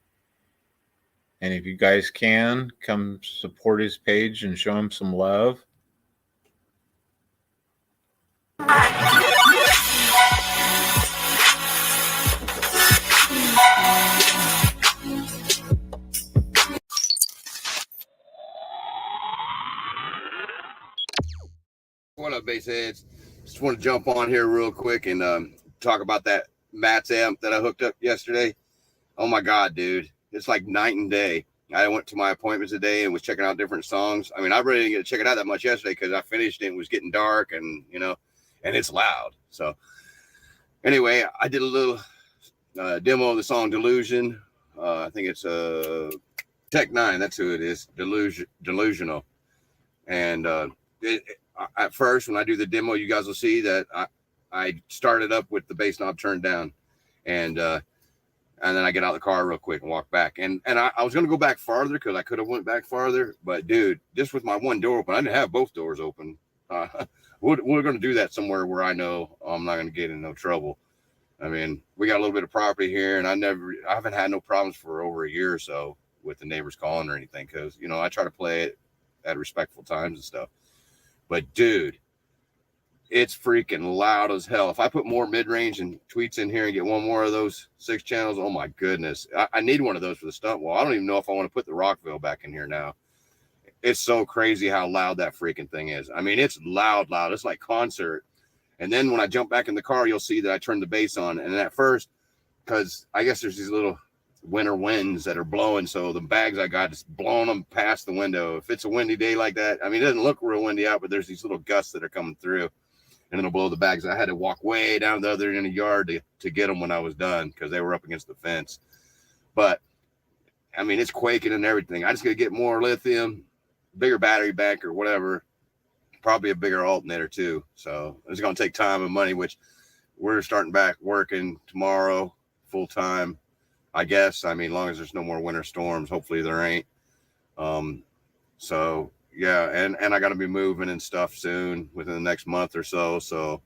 And if you guys can, come support his page and show him some love.
What up, bassheads? Just want to jump on here real quick and talk about that Matt's amp that I hooked up yesterday. Oh my God, dude. It's like night and day. I went to my appointments today and was checking out different songs. I mean, I really didn't get to check it out that much yesterday because I finished it and it was getting dark and, you know, and it's loud. So anyway, I did a little demo of the song Delusion. I think it's Tech 9. That's who it is. Delusional. And at first, when I do the demo, you guys will see that I started up with the bass knob turned down, and then I get out of the car real quick and walk back. And I was gonna go back farther because I could have went back farther, but dude, just with my one door open, I didn't have both doors open. We're gonna do that somewhere where I know I'm not gonna get in no trouble. I mean, we got a little bit of property here, and I haven't had no problems for over a year or so with the neighbors calling or anything, because you know I try to play it at respectful times and stuff. But dude, it's freaking loud as hell. If I put more mid-range and tweets in here and get one more of those 6 channels, oh my goodness. I need one of those for the stunt wall. I don't even know if I want to put the Rockville back in here now. It's so crazy how loud that freaking thing is. I mean, it's loud. It's like concert.
And then when I jump back in the car, you'll see that I turned the bass on. And at first, because I guess there's these little winter winds that are blowing, so the bags I got is blowing them past the window. If it's a windy day like that, I mean, it doesn't look real windy out, but there's these little gusts that are coming through, and it'll blow the bags. I had to walk way down the other end of the yard to get them when I was done because they were up against the fence. But I mean, it's quaking and everything. I just got to get more lithium, bigger battery bank or whatever, probably a bigger alternator too. So it's going to take time and money, which we're starting back working tomorrow full time, I guess. I mean, as long as there's no more winter storms, hopefully there ain't. So yeah, and I got to be moving and stuff soon within the next month or so. So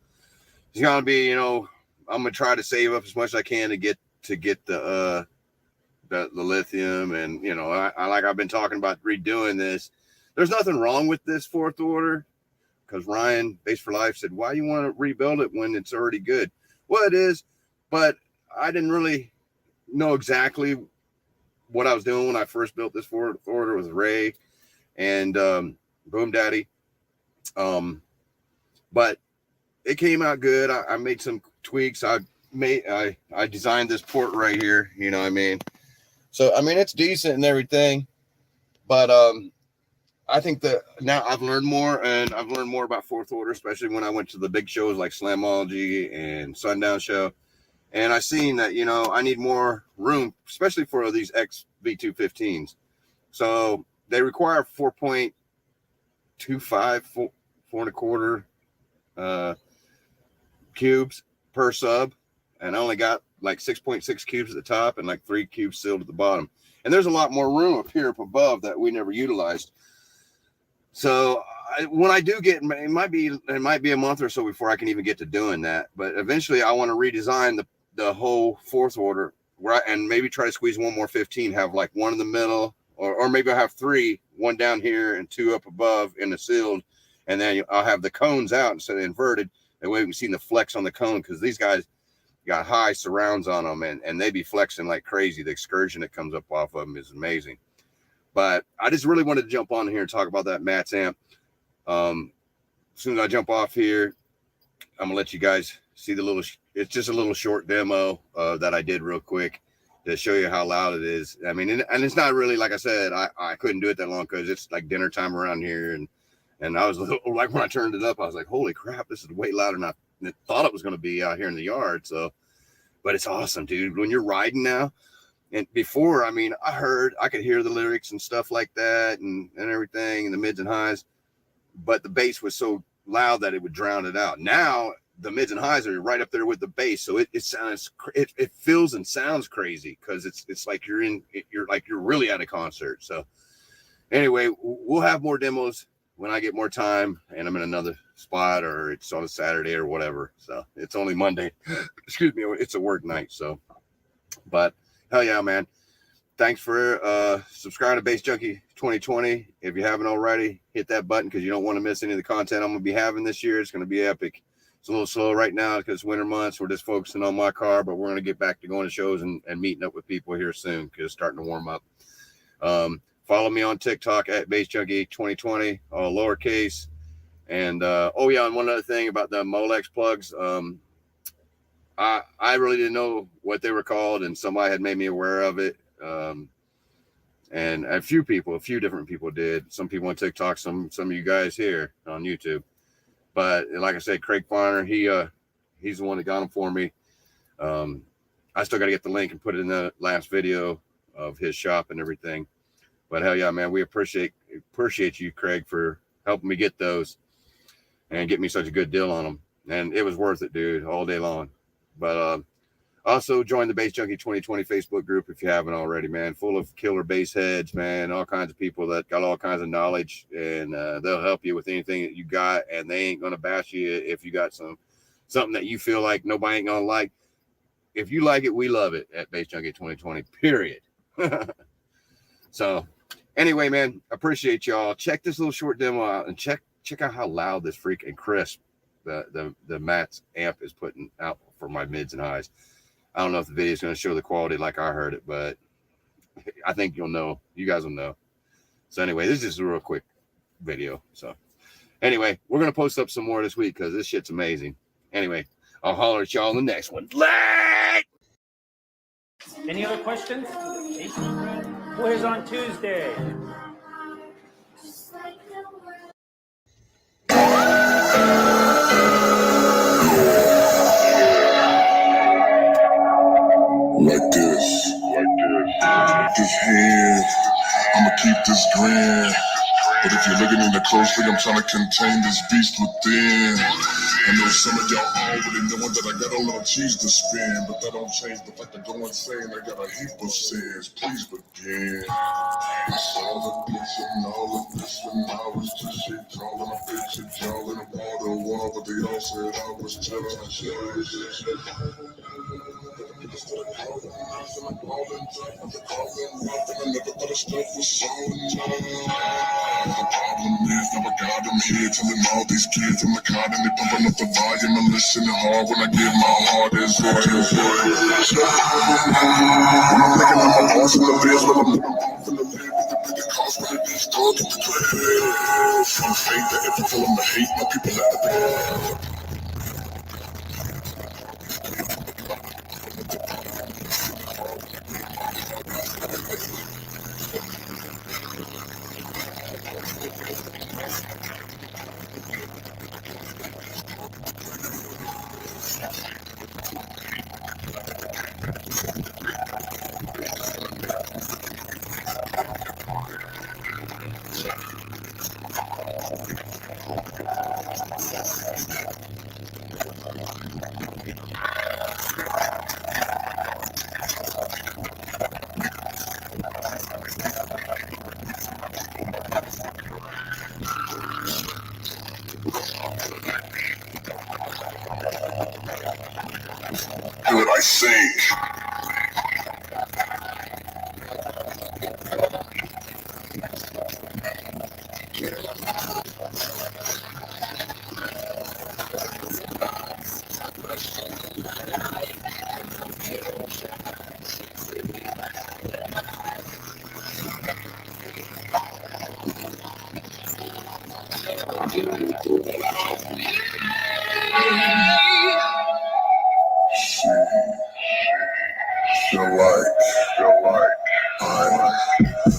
it's going to be, you know, I'm going to try to save up as much as I can to get the lithium. And, you know, I like I've been talking about redoing this. There's nothing wrong with this fourth order because Ryan, Bass for Life, said, why you want to rebuild it when it's already good? Well, it is, but I didn't really know exactly what I was doing when I first built this fourth order with Ray and Boom Daddy. But it came out good. I made some tweaks. I designed this port right here, you know what I mean? So, I mean, it's decent and everything, but I think that now I've learned more, and I've learned more about fourth order, especially when I went to the big shows like Slamology and Sundown Show. And I seen that, you know, I need more room, especially for these XV215s. So they require 4.25, 4.25 cubes per sub. And I only got like 6.6 cubes at the top and like 3 cubes sealed at the bottom. And there's a lot more room up here up above that we never utilized. So when I do get, it might be a month or so before I can even get to doing that. But eventually I want to redesign the whole fourth order and maybe try to squeeze one more 15, have like one in the middle, or maybe I'll have 3, 1 down here and 2 up above in the sealed. And then I'll have the cones out instead of inverted. That way we can see the flex on the cone, because these guys got high surrounds on them and they be flexing like crazy. The excursion that comes up off of them is amazing. But I just really wanted to jump on here and talk about that Matt's amp. As soon as I jump off here, I'm gonna let you guys see it's just a little short demo that I did real quick to show you how loud it is. I mean, and it's not really, like I said, I couldn't do it that long because it's like dinner time around here. And I was a little, like, when I turned it up, I was like, holy crap, this is way louder than I thought it was going to be out here in the yard. So, but it's awesome, dude. When you're riding now, and before, I mean, I could hear the lyrics and stuff like that and everything, and the mids and highs, but the bass was so loud that it would drown it out. Now the mids and highs are right up there with the bass, so it sounds, it feels and sounds crazy because it's like you're really at a concert. So anyway, we'll have more demos when I get more time and I'm in another spot, or it's on a Saturday or whatever. So it's only Monday. Excuse me. It's a work night. So, but hell yeah, man. Thanks for subscribing to BassJunkie2020. If you haven't already, hit that button because you don't want to miss any of the content I'm going to be having this year. It's going to be epic. It's a little slow right now because it's winter months. We're just focusing on my car, but we're going to get back to going to shows and meeting up with people here soon because it's starting to warm up. Follow me on TikTok at BassJunkie2020, all lowercase. And oh yeah, and one other thing about the Molex plugs. I really didn't know what they were called, and somebody had made me aware of it. And a few different people did. Some people on TikTok, some of you guys here on YouTube. But like I said, Craig Farner, he's the one that got them for me. I still got to get the link and put it in the last video of his shop and everything. But hell yeah, man, we appreciate you, Craig, for helping me get those and get me such a good deal on them. And it was worth it, dude, all day long. But also join the BassJunkie2020 Facebook group if you haven't already, man. Full of killer bass heads, man. All kinds of people that got all kinds of knowledge, and they'll help you with anything that you got, and they ain't gonna bash you if you got something that you feel like nobody ain't gonna like. If you like it, we love it at BassJunkie2020. Period. So anyway, man, appreciate y'all. Check this little short demo out and check out how loud this freaking crisp the Matt's amp is putting out for my mids and highs. I don't know if the video is going to show the quality like I heard it, but I think you'll know. You guys will know. So anyway, this is just a real quick video. So anyway, we're going to post up some more this week because this shit's amazing. Anyway, I'll holler at y'all in the next one. Late!
Any other questions? Quiz on Tuesday.
Like this. This hand, I'ma keep this grin. But if you're looking at it closely, I'm trying to contain this beast within. I know some of y'all already knowing that I got a little cheese to spin, but that don't change the fact that go insane. I got a heap of sins. Please begin. I saw the bitch and all of this when I was just shit calling a bitch and y'all in a wall to wall, but they all said I was telling a The problem is now I got them here telling all these kids in the car and they pumping up the volume and listening hard when I give my heart is when I'm picking up my boss in the biz when I'm off in the lid with the cost when it is talking to credit. From fate that if I feel them to hate my people at the good I sink. Feel like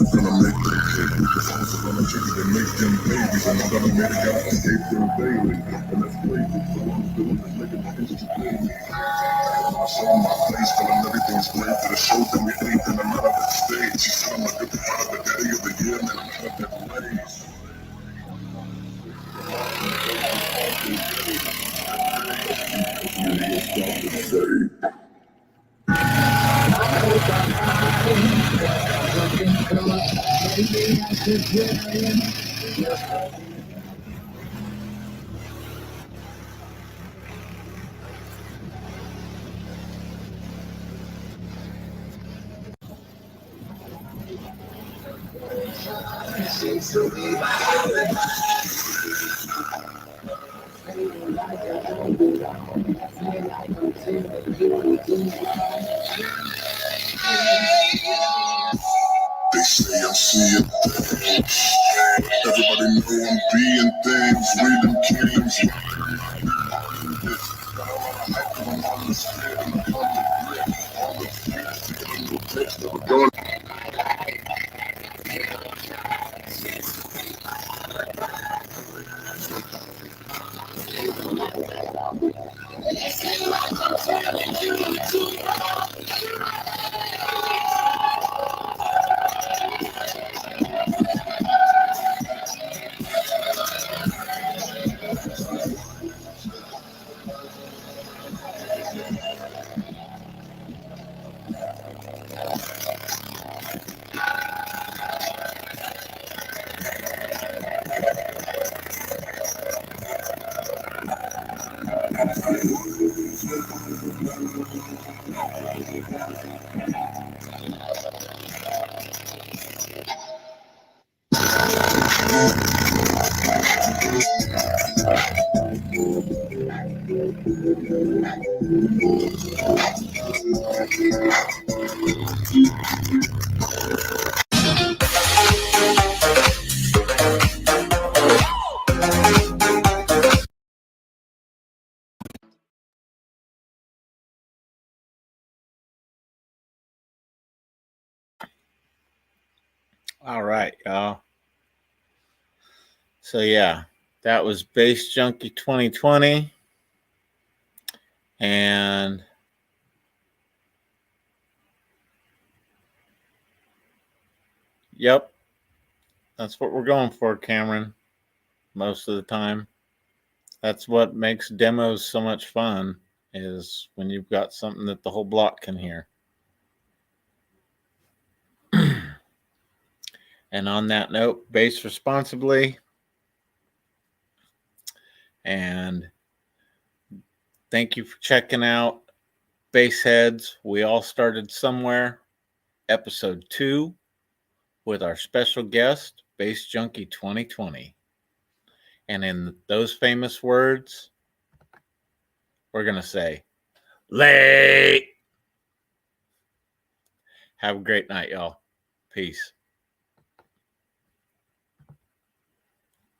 I'm gonna make them kick with the songs that gonna trick it and make them babies. And I'm gonna make it gotta escape them daily. And that's crazy. So I'm doing is making the history daily. I saw my face, telling everything's great for the show that we ain't and I'm out of that stage. She said I'm a good part of the daddy of the year, man, I'm out of that place. They say I'm seeing things. Everybody know I'm being things. Reading killings. Going
All right, y'all. So yeah, that was BassJunkie2020. And yep, that's what we're going for, Cameron. Most of the time. That's what makes demos so much fun, is when you've got something that the whole block can hear. And on that note, bass responsibly. And thank you for checking out Bassheads. We all started somewhere, episode 2, with our special guest, BassJunkie2020. And in those famous words, we're going to say, late. Have a great night, y'all. Peace.